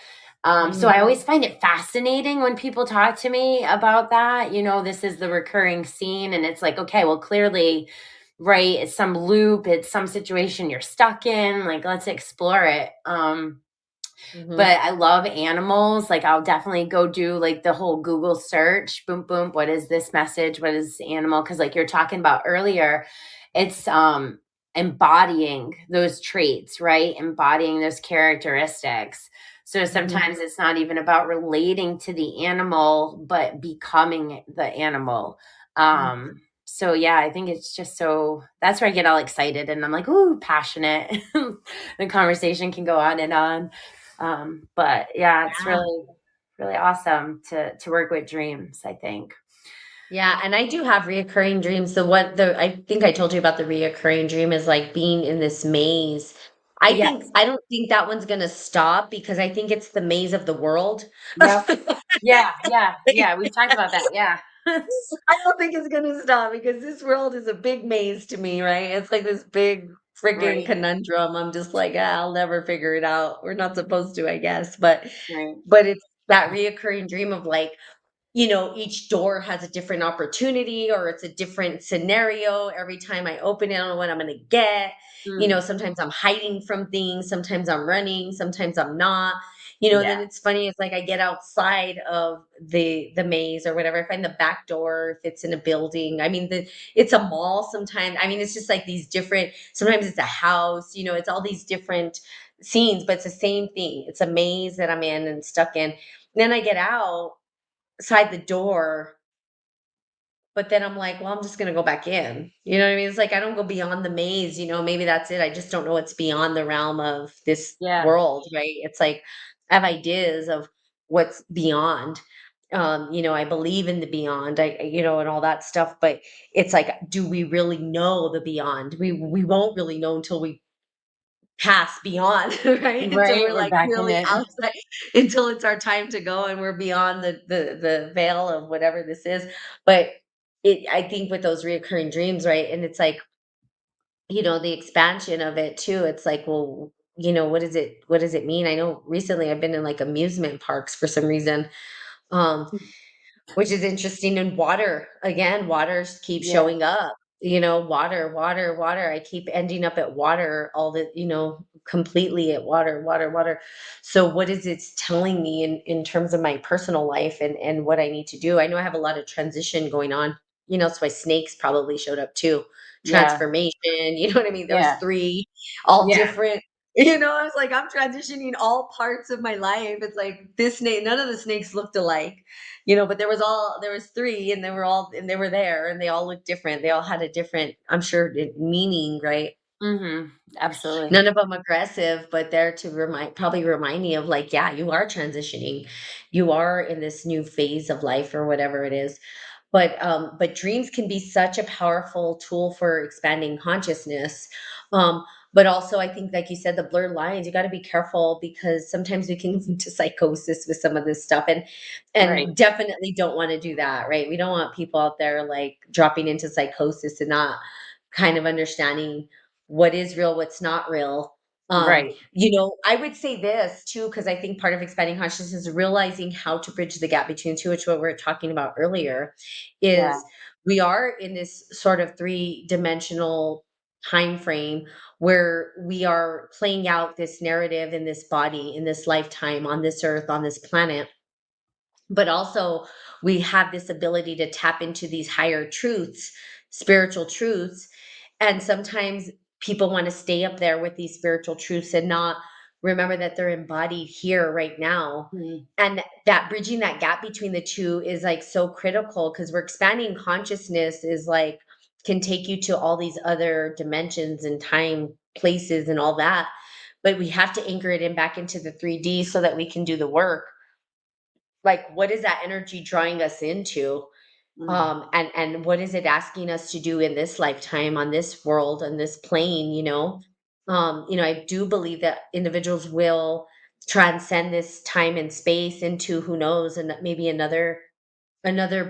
So I always find it fascinating when people talk to me about that. This is the recurring scene, and it's like, okay, well, clearly, right, it's some loop, it's some situation you're stuck in. Like, let's explore it. Mhm. But I love animals. Like, I'll definitely go do like the whole Google search. Boom, boom. What is this message? What is this animal? Because like you're talking about earlier, it's embodying those traits, right? Embodying those characteristics. So Mhm. sometimes it's not even about relating to the animal, but becoming the animal. So yeah, I think it's just so that's where I get all excited and I'm like, ooh, passionate. The conversation can go on and on. But yeah, it's Yeah. really, really awesome to work with dreams, I think. Yeah, and I do have reoccurring dreams. I think I told you about the reoccurring dream is like being in this maze. Yes. I don't think that one's gonna stop because I think it's the maze of the world. Yep. Yeah, yeah, yeah. We've talked about that. Yeah. I don't think it's gonna stop because this world is a big maze to me, right? It's like this big freaking Right, conundrum. I'm just like, I'll never figure it out. We're not supposed to, I guess. But right. but it's that reoccurring dream of like, each door has a different opportunity or it's a different scenario. Every time I open it, I don't know what I'm going to get. Mm, Sometimes I'm hiding from things, sometimes I'm running, sometimes I'm not. And yeah. then it's funny, it's like I get outside of the maze or whatever. I find the back door if it's in a building. I mean, it's a mall sometimes. I mean, it's just like these different, sometimes it's a house, it's all these different scenes, but it's the same thing. It's a maze that I'm in and stuck in. Then I get outside the door, but then I'm like, well, I'm just gonna go back in. You know what I mean? It's like I don't go beyond the maze, maybe that's it. I just don't know what's beyond the realm of this Yeah. world, right? It's like I have ideas of what's beyond. I believe in the beyond, and all that stuff, but it's like, do we really know the beyond? We won't really know until we pass beyond, right? Until Right. we're We're like back in really it. outside, until it's our time to go and we're beyond the veil of whatever this is. But I think with those reoccurring dreams, right? And it's like, the expansion of it too. It's like, well, what does it mean? I know recently I've been in like amusement parks for some reason. Um, which is interesting, and water, again, keeps Yeah. showing up, water, water, water. I keep ending up at water completely at water, water, water. So what is it telling me in terms of my personal life and what I need to do? I know I have a lot of transition going on, so my snakes probably showed up too. Yeah. Transformation, you know what I mean? There was Yeah. 3, all Yeah. different. I was like, I'm transitioning all parts of my life. It's like this snake, none of the snakes looked alike, but there was 3 and they were there and they all looked different. They all had a different, I'm sure, meaning, right? Absolutely. None of them aggressive, but there to remind me of like, yeah, you are transitioning. You are in this new phase of life or whatever it is. But dreams can be such a powerful tool for expanding consciousness. But also I think, like you said, the blurred lines, you got to be careful because sometimes we can move into psychosis with some of this stuff, Right. and definitely don't want to do that, right? We don't want people out there like dropping into psychosis and not kind of understanding what is real, what's not real. Right. I would say this too, because I think part of expanding consciousness is realizing how to bridge the gap between two, which what we were talking about earlier, Yeah. is we are in this sort of three-dimensional time frame where we are playing out this narrative in this body, in this lifetime, on this earth, on this planet. But also, we have this ability to tap into these higher truths, spiritual truths. And sometimes people want to stay up there with these spiritual truths and not remember that they're embodied here right now. Mm, And that bridging that gap between the two is like so critical because we're expanding consciousness is like can take you to all these other dimensions and time, places, and all that. But we have to anchor it in back into the 3D so that we can do the work. Like, what is that energy drawing us into? mm, And what is it asking us to do in this lifetime, on this world, on this plane, I do believe that individuals will transcend this time and space into, who knows, and maybe another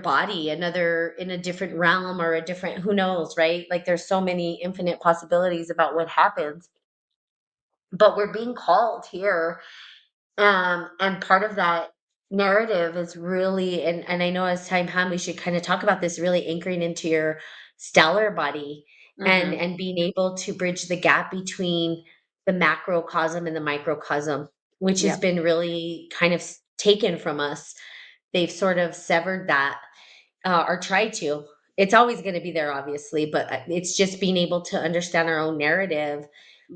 body, another in a different realm or a different, who knows, right? Like there's so many infinite possibilities about what happens. But we're being called here And part of that narrative is really, and I know as time Pam, we should kind of talk about this, really anchoring into your stellar body Mm-hmm. and being able to bridge the gap between the macrocosm and the microcosm, which has Yep. been really kind of taken from us. They've sort of severed that, or tried to. It's always going to be there, obviously, but it's just being able to understand our own narrative,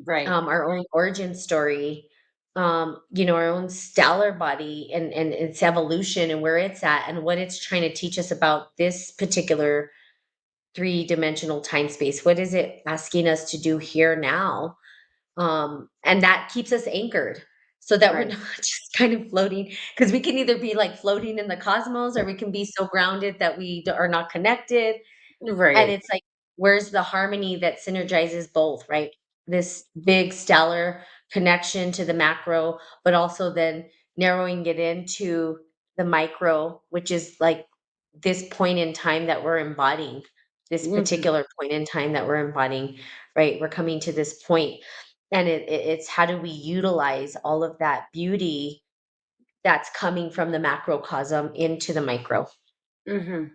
Right. our own origin story, our own stellar body and its evolution and where it's at and what it's trying to teach us about this particular three-dimensional time space. What is it asking us to do here now? And that keeps us anchored so that we're Right. not just kind of floating, because we can either be like floating in the cosmos or we can be so grounded that are not connected. And Right. it's like, where's the harmony that synergizes both, right? This big stellar connection to the macro, but also then narrowing it into the micro, which is like this point in time that we're embodying, this Mm-hmm. particular point in time that we're embodying, right? We're coming to this point, and it's how do we utilize all of that beauty that's coming from the macrocosm into the micro? Mm-hmm.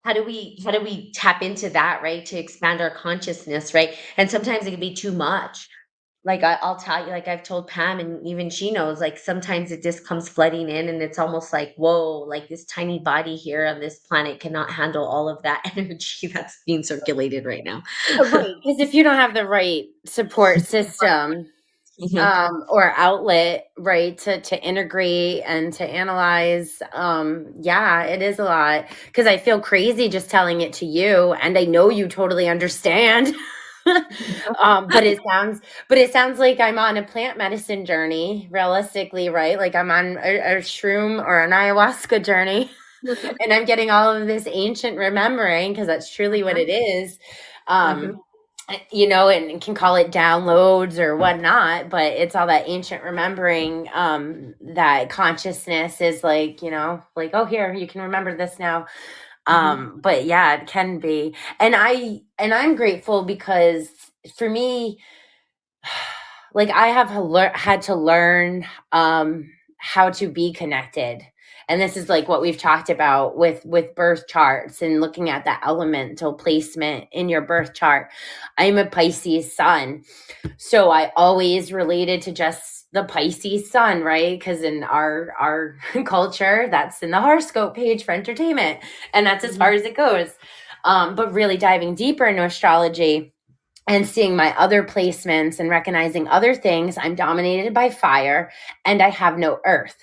How do we tap into that, right, to expand our consciousness, right? And sometimes it can be too much. Like I'll tell you, like I've told Pam, and even she knows, like sometimes it just comes flooding in, and it's almost like, whoa, like this tiny body here on this planet cannot handle all of that energy that's being circulated right now. Right. Because if you don't have the right support system, Mhm. or outlet, right, to integrate and to analyze, yeah, it is a lot. Because I feel crazy just telling it to you, and I know you totally understand. But it sounds like I'm on a plant medicine journey, realistically, right? Like I'm on a shroom or an ayahuasca journey, and I'm getting all of this ancient remembering because that's truly what Uh-huh. it is. Mhm. Um, and can call it downloads or whatnot, but it's all that ancient remembering, that consciousness is like, like, oh, here, you can remember this now. Mhm. But yeah, it can be. And I'm grateful because for me, like I have had to learn, how to be connected. And this is like what we've talked about with birth charts and looking at the elemental placement in your birth chart. I'm a Pisces sun, so I always related to just the Pisces sun, right? Because in our culture, that's in the horoscope page for entertainment, and that's as far Mhm. as it goes. But really diving deeper into astrology and seeing my other placements and recognizing other things, I'm dominated by fire and I have no earth.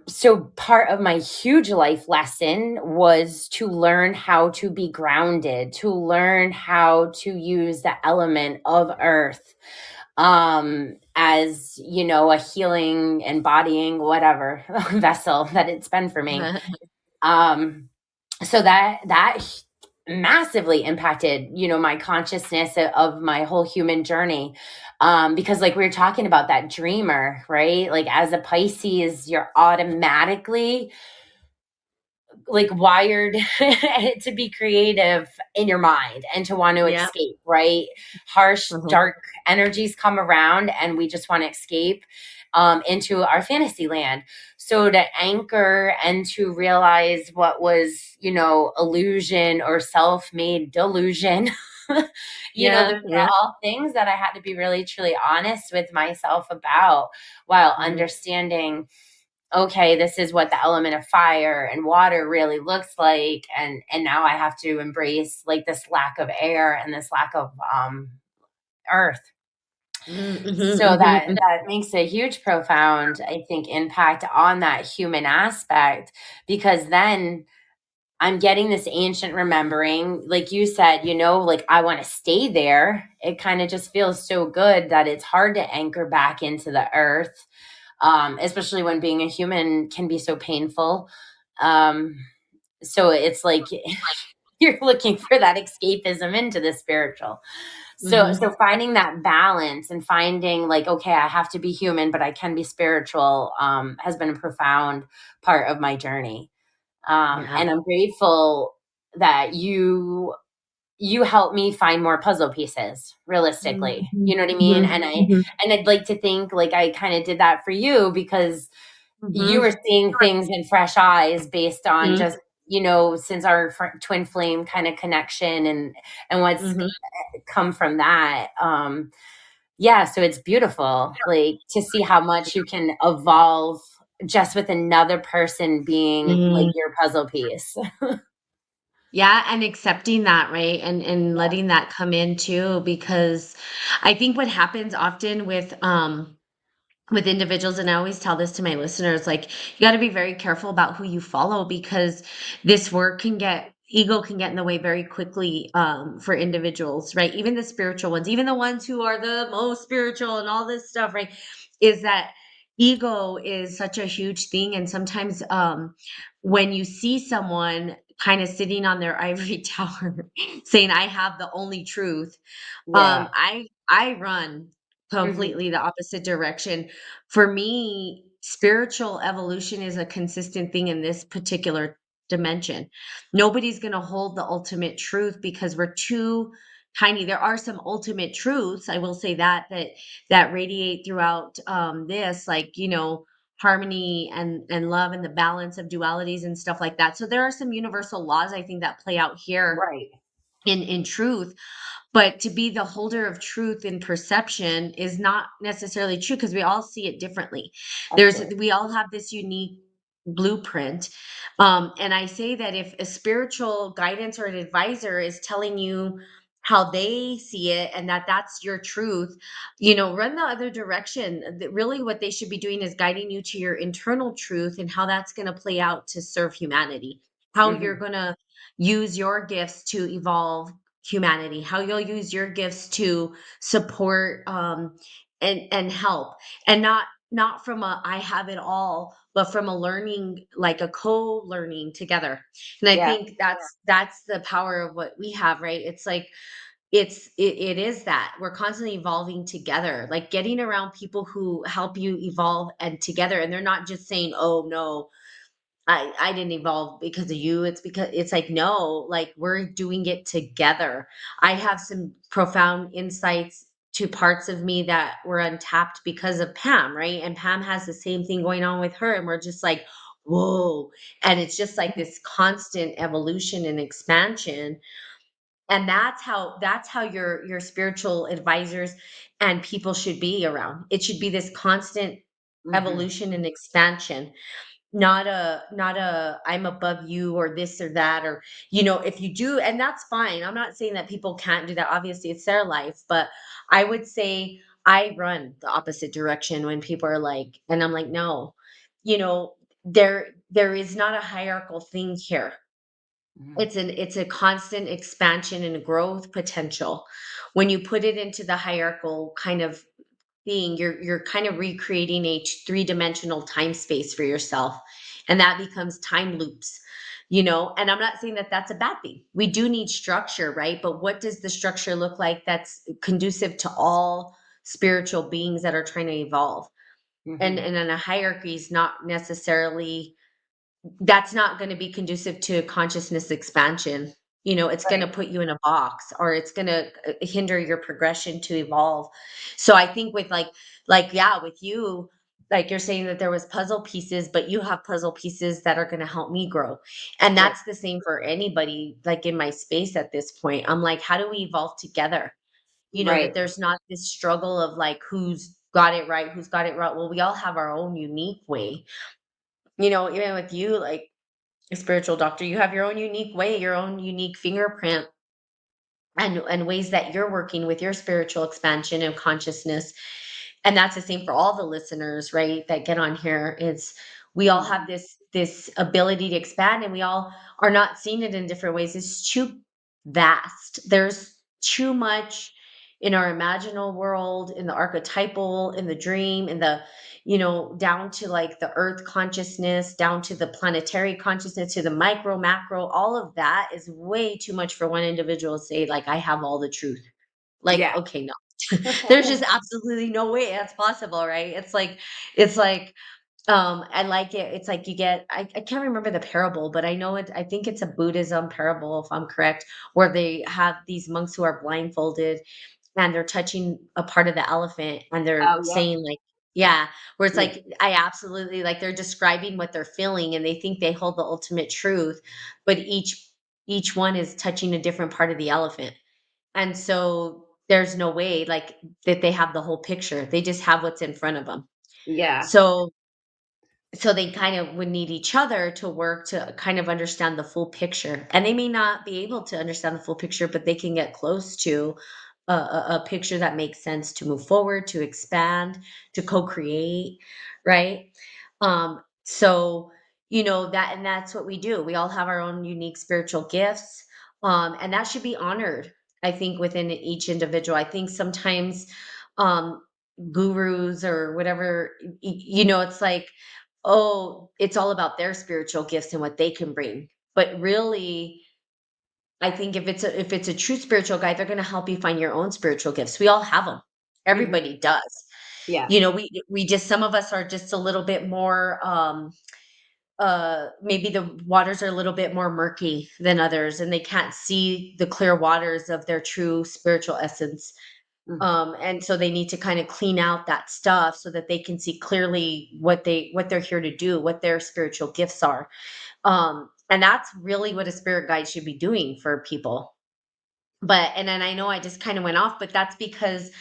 So part of my huge life lesson was to learn how to be grounded, to learn how to use the element of earth, as a healing, embodying, whatever vessel that it's been for me. um so that massively impacted my consciousness of my whole human journey, because like we were talking about that dreamer, right? Like as a Pisces, you're automatically like wired to be creative in your mind and to want to Yeah. escape, right? Harsh Mhm. dark energies come around and we just want to escape, into our fantasy land. So to anchor and to realize what was illusion or self-made delusion, those Yeah, are yeah. all things that I had to be really truly honest with myself about, while Mhm. understanding, okay, this is what the element of fire and water really looks like, and now I have to embrace like this lack of air and this lack of earth. Mhm, So mhm, that mhm. that makes a huge profound, I think, impact on that human aspect, because then I'm getting this ancient remembering, like you said, like I want to stay there. It kind of just feels so good that it's hard to anchor back into the earth, especially when being a human can be so painful. Um, so it's like you're looking for that escapism into the spiritual. So Mhm. finding that balance and finding like, okay, I have to be human, but I can be spiritual, has been a profound part of my journey. Yeah. And I'm grateful that you you help me find more puzzle pieces realistically. Mhm, You know what I mean? mhm, And mhm, I'd like to think like I kind of did that for you because you mhm, were seeing things in fresh eyes based on mhm, just, since our twin flame kind of connection and what's mhm. come from that. Yeah, so it's beautiful, like to see how much you can evolve just with another person being like Mm. your puzzle piece. Yeah, and accepting that, right? And letting that come in too, because I think what happens often with individuals, and I always tell this to my listeners, like you got to be very careful about who you follow because this work ego can get in the way very quickly for individuals, right? Even the spiritual ones, even the ones who are the most spiritual and all this stuff, right? Is that ego is such a huge thing, and sometimes when you see someone kind of sitting on their ivory tower saying I have the only truth, Yeah. I run Hmm. completely the opposite direction. For me, spiritual evolution is a consistent thing in this particular dimension. Nobody's going to hold the ultimate truth because we're too tiny. There are some ultimate truths, I will say that radiate throughout this, like, harmony and love and the balance of dualities and stuff like that. So there are some universal laws I think that play out here Right. in truth, but to be the holder of truth in perception is not necessarily true because we all see it differently. Of course. We all have this unique blueprint. And I say that if a spiritual guidance or an advisor is telling you how they see it and that's your truth, run the other direction. Really, what they should be doing is guiding you to your internal truth and how that's going to play out to serve humanity, how you're Hmm. going to use your gifts to evolve humanity, how you'll use your gifts to support and help, and not from a I have it all, but from a learning, like a co-learning together. And I Yeah. think that's the power of what we have, right? It's like it is that we're constantly evolving together, like getting around people who help you evolve and together, and they're not just saying, oh no, I didn't evolve because of you. It's because it's like, no, like we're doing it together. I have some profound insights to parts of me that were untapped because of Pam, right? And Pam has the same thing going on with her. And we're just like, whoa. And it's just like this constant evolution and expansion. And that's how your spiritual advisors and people should be around. It should be this constant Hmm. evolution and expansion, not a I'm above you or this or that, or if you do, and that's fine. I'm not saying that people can't do that, obviously it's their life, but I would say I run the opposite direction when people are like, and I'm like, no, you know there is not a hierarchical thing here. Hmm. It's a constant expansion and growth potential. When you put it into the hierarchical kind of being, you're kind of recreating a three-dimensional time space for yourself, and that becomes time loops. And I'm not saying that that's a bad thing. We do need structure, right? But what does the structure look like that's conducive to all spiritual beings that are trying to evolve? And Hmm. then a hierarchy is not necessarily, that's not going to be conducive to consciousness expansion. It's going to Right. put you in a box, or it's going to hinder your progression to evolve. So I think with yeah, with you, like you're saying that there was puzzle pieces, but you have puzzle pieces that are going to help me grow. And Right. that's the same for anybody, like in my space at this point. I'm like, how do we evolve together? That Right. there's not this struggle of like who's got it right, who's got it wrong. Well, we all have our own unique way. Even with you, like a spiritual doctor, you have your own unique way, your own unique fingerprint, and ways that you're working with your spiritual expansion of consciousness. And that's the same for all the listeners, right, that get on here. It's we all have Hmm. this ability to expand, and we all are not seeing it in different ways. It's too vast. There's too much in our imaginal world, in the archetypal, in the dream, in the down to like the earth consciousness, down to the planetary consciousness, to the micro, macro. All of that is way too much for one individual to say, like, I have all the truth. Like, Yeah. okay, no. There's just absolutely no way that's possible, right? It's like I like it. It's like you get I can't remember the parable, but I think it's a Buddhism parable, if I'm correct, where they have these monks who are blindfolded and they're touching a part of the elephant and they're Oh, yeah. saying like yeah, where it's Yeah. like I absolutely like they're describing what they're feeling and they think they hold the ultimate truth, but each one is touching a different part of the elephant. And so there's no way like that they have the whole picture. They just have what's in front of them. Yeah. So they kind of would need each other to work to kind of understand the full picture. And they may not be able to understand the full picture, but they can get close to a picture that makes sense to move forward, to expand, to co-create, right? So that and that's what we do. We all have our own unique spiritual gifts. And that should be honored, I think, within each individual. I think sometimes um gurus or whatever it's like oh, it's all about their spiritual gifts and what they can bring. But really, I think if it's a true spiritual guide, they're gonna help you find your own spiritual gifts. We all have them. Mhm. Everybody does. Yeah. We just some of us are just a little bit more maybe the waters are a little bit more murky than others and they can't see the clear waters of their true spiritual essence. Mm. And so they need to kind of clean out that stuff so that they can see clearly what they're here to do, what their spiritual gifts are. And that's really what a spirit guide should be doing for people. But and then I know I just kind of went off, but that's because,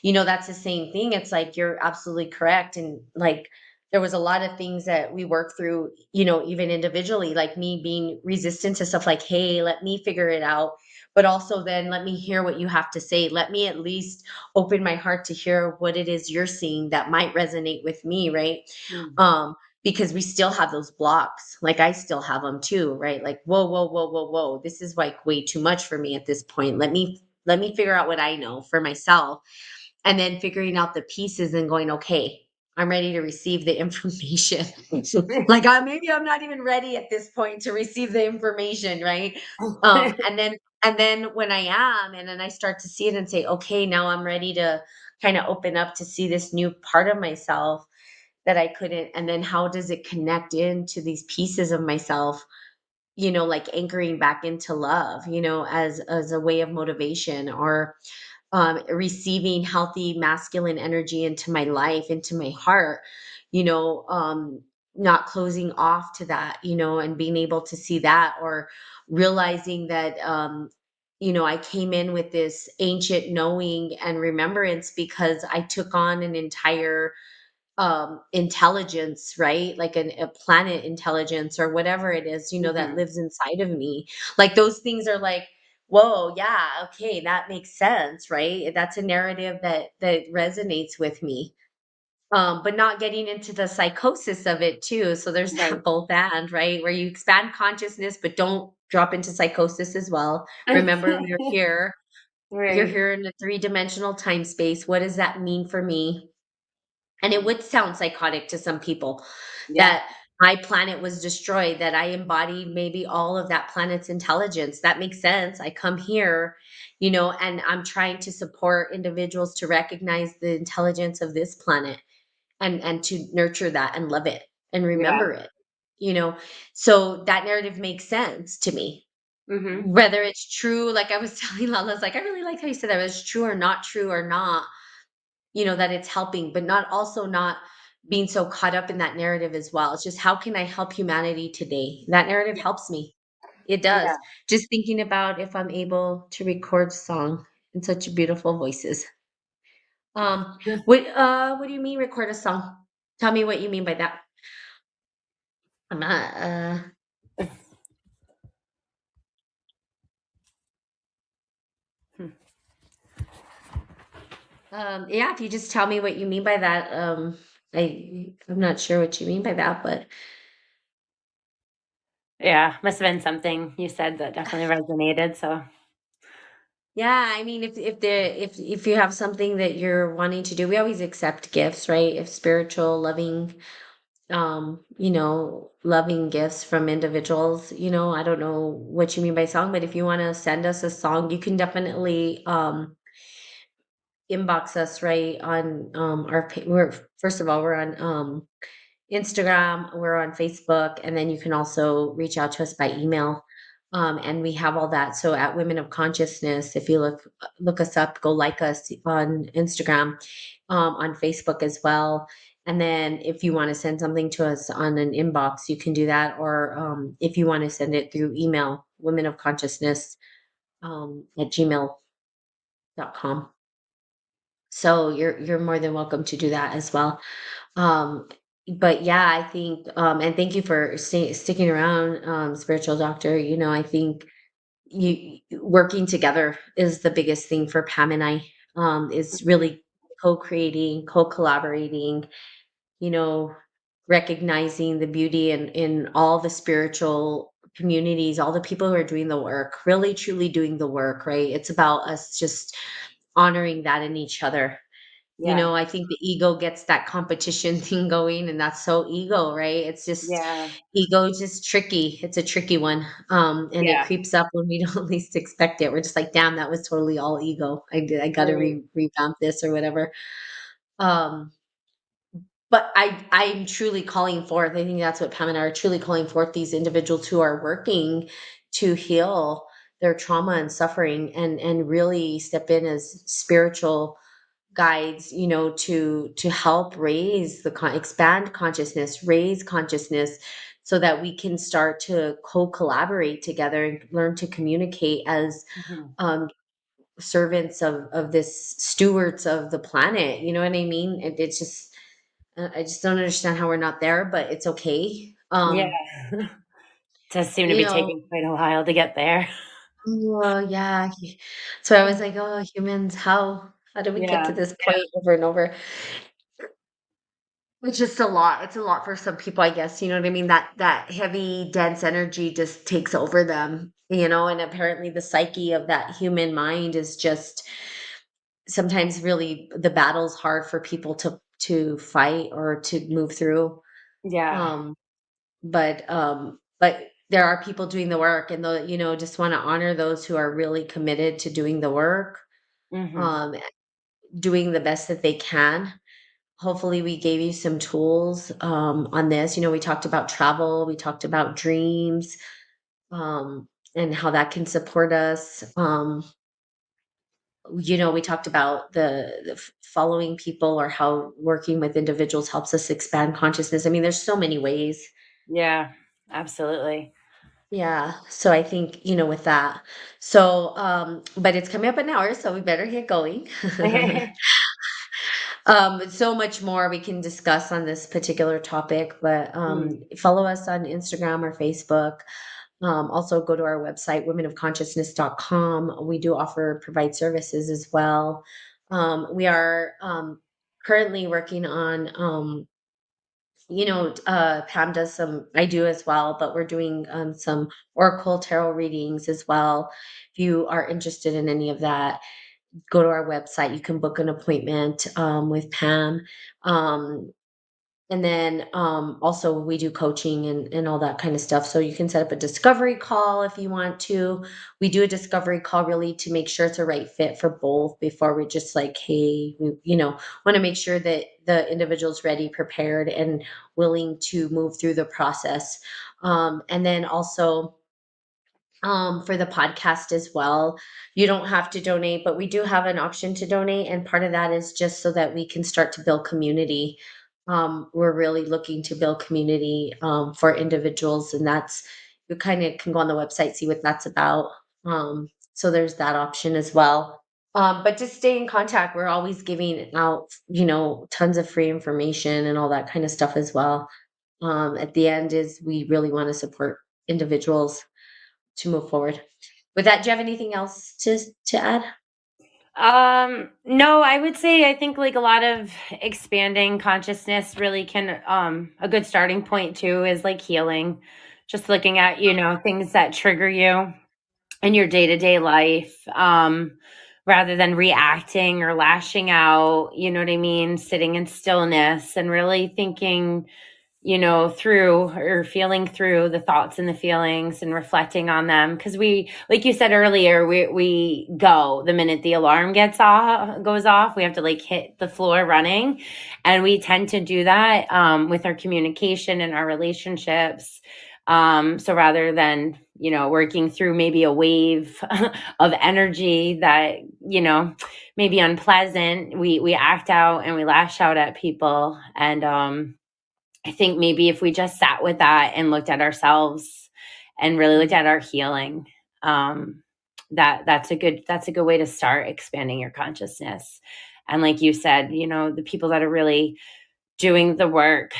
that's the same thing. It's like you're absolutely correct. And like there was a lot of things that we worked through, even individually, like me being resistant to stuff like, hey, let me figure it out. But also then let me hear what you have to say. Let me at least open my heart to hear what it is you're seeing that might resonate with me, right? Mhm. Um, because we still have those blocks. Like I still have them too, right? Like, whoa, whoa, whoa, whoa, whoa. This is like way too much for me at this point. Let me figure out what I know for myself. And then figuring out the pieces and going, okay, I'm ready to receive the information. Like maybe I'm not even ready at this point to receive the information, right? And then when I am, and then I start to see it and say, okay, now I'm ready to kind of open up to see this new part of myself that I couldn't. And then how does it connect into these pieces of myself, like anchoring back into love, as a way of motivation or receiving healthy masculine energy into my life, into my heart, you know, um, not closing off to that, and being able to see that or realizing that, I came in with this ancient knowing and remembrance because I took on an entire intelligence, right? Like a planet intelligence or whatever it is, that Mhm. lives inside of me. Like those things are like, whoa, yeah, okay, that makes sense, right? That's a narrative that resonates with me. But not getting into the psychosis of it too. So there's Right. that both and, right? Where you expand consciousness, but don't drop into psychosis as well. Remember, you're Right. here in a three-dimensional time space. What does that mean for me? And it would sound psychotic to some people Yeah. that my planet was destroyed, that I embodied maybe all of that planet's intelligence. That makes sense. I come here, and I'm trying to support individuals to recognize the intelligence of this planet and to nurture that and love it and Yeah. remember it. You know, so that narrative makes sense to me. Mhm. Whether it's true, like I was telling Lala, I was like, I really like how you said that. Whether it's true or not, that it's helping, but not being so caught up in that narrative as well. It's just how can I help humanity today? That narrative helps me. It Yeah. does. Just thinking about if I'm able to record song in such beautiful voices. What do you mean record a song? Tell me what you mean by that. I'm not yeah, if you just tell me what you mean by that. I'm not sure what you mean by that, but Yeah, must have been something you said that definitely resonated, so yeah, I mean, if you have something that you're wanting to do, we always accept gifts, right? If spiritual, loving, loving gifts from individuals. I don't know what you mean by song, but if you want to send us a song, you can definitely inbox us right on our. We're first of all we're on Instagram, we're on Facebook, and then you can also reach out to us by email. And we have all that. So at Women of Consciousness, if you look us up, go like us on Instagram, on Facebook as well. And then if you want to send something to us on an inbox, you can do that. Or if you want to send it through email, Women of Consciousness at gmail.com. So you're more than welcome to do that as well. Um, but yeah, I think, and thank you for sticking around, spiritual doctor. I think working together is the biggest thing for Pam and I, is really co-creating, co-collaborating, you know, recognizing the beauty in all the spiritual communities, all the people who are doing the work, really truly doing the work, right? It's about us just honoring that in each other. Yeah. I think the ego gets that competition thing going, and that's so ego, right? It's just Yeah. ego is just tricky. It's a tricky one. And it Yeah. creeps up when we don't least expect it. We're just like, damn, that was totally all ego. I gotta Right. revamp this or whatever. Um, but I'm truly calling forth. I think that's what Pam and I are truly calling forth, these individuals who are working to heal their trauma and suffering, and really step in as spiritual guides, to help raise expand consciousness, raise consciousness, so that we can start to co-collaborate together and learn to communicate as, Mhm. um, servants of this stewards of the planet. You know what I mean? It's just, I just don't understand how we're not there, but it's okay. Yeah. Does seem to You be know, taking quite a while to get there. well, yeah. So I was like, oh, humans, how do we get to Yeah. this point over and over? It's just a lot. It's a lot for some people, I guess. You know what I mean? That heavy, dense energy just takes over them, and apparently the psyche of that human mind is just sometimes really the battle's hard for people to fight or to move through. Yeah. Um, but there are people doing the work, and just want to honor those who are really committed to doing the work, Mhm. um, doing the best that they can. Hopefully we gave you some tools, on this. We talked about travel, we talked about dreams, um, and how that can support us. We talked about the following people, or how working with individuals helps us expand consciousness. I mean, there's so many ways. Yeah. Absolutely. Yeah. So I think, with that. So, but it's coming up an hour, so we better get going. So much more we can discuss on this particular topic, but Mm. follow us on Instagram or Facebook. Also, go to our website, womenofconsciousness.com. We do provide services as well. We are, currently working on, Pam does some, I do as well, but we're doing, some Oracle tarot readings as well. If you are interested in any of that, go to our website. You can book an appointment, with Pam. Um, and then, also we do coaching and all that kind of stuff. So you can set up a discovery call if you want to. We do a discovery call really to make sure it's a right fit for both before we just like, hey, we, want to make sure that the individual's ready, prepared, and willing to move through the process. And then also, for the podcast as well. You don't have to donate, but we do have an option to donate. And part of that is just so that we can start to build community. We're really looking to build community, for individuals. And that's, you kind of can go on the website, see what that's about. So there's that option as well. But just stay in contact. We're always giving out, tons of free information and all that kind of stuff as well. At the end is we really want to support individuals to move forward. With that, do you have anything else to add? No, I would say I think like a lot of expanding consciousness really can a good starting point too is like healing. Just looking at, things that trigger you in your day-to-day life, rather than reacting or lashing out, you know what I mean? Sitting in stillness and really thinking through or feeling through the thoughts and the feelings and reflecting on them. Because we, like you said earlier, we go the minute the alarm goes off. We have to like hit the floor running, and we tend to do that with our communication and our relationships. So rather than working through maybe a wave of energy that maybe unpleasant, we act out and we lash out at people. And I think maybe if we just sat with that and looked at ourselves and really looked at our healing, that's a good way to start expanding your consciousness. And like you said, the people that are really doing the work,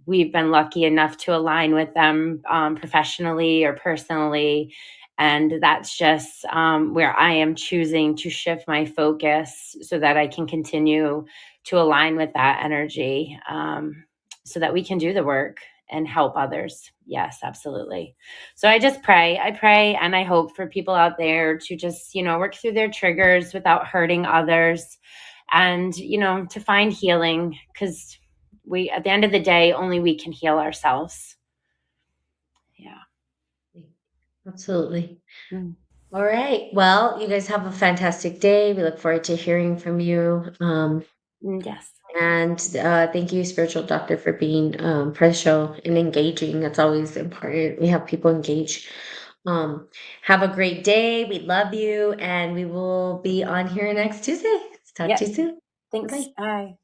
we've been lucky enough to align with them professionally or personally. And that's just where I am choosing to shift my focus so that I can continue to align with that energy, so that we can do the work and help others. Yes, absolutely. So I pray and I hope for people out there to just, work through their triggers without hurting others, and, to find healing, because at the end of the day, only we can heal ourselves. Yeah. Absolutely. Mm. All right. Well, you guys have a fantastic day. We look forward to hearing from you. Yes. And thank you, Spiritual Doctor, for being for the show and engaging. That's always important. We have people engage. Um, have a great day. We love you, and we will be on here next Tuesday. Talk Yep. to you soon. Bye Thanks. bye. Bye.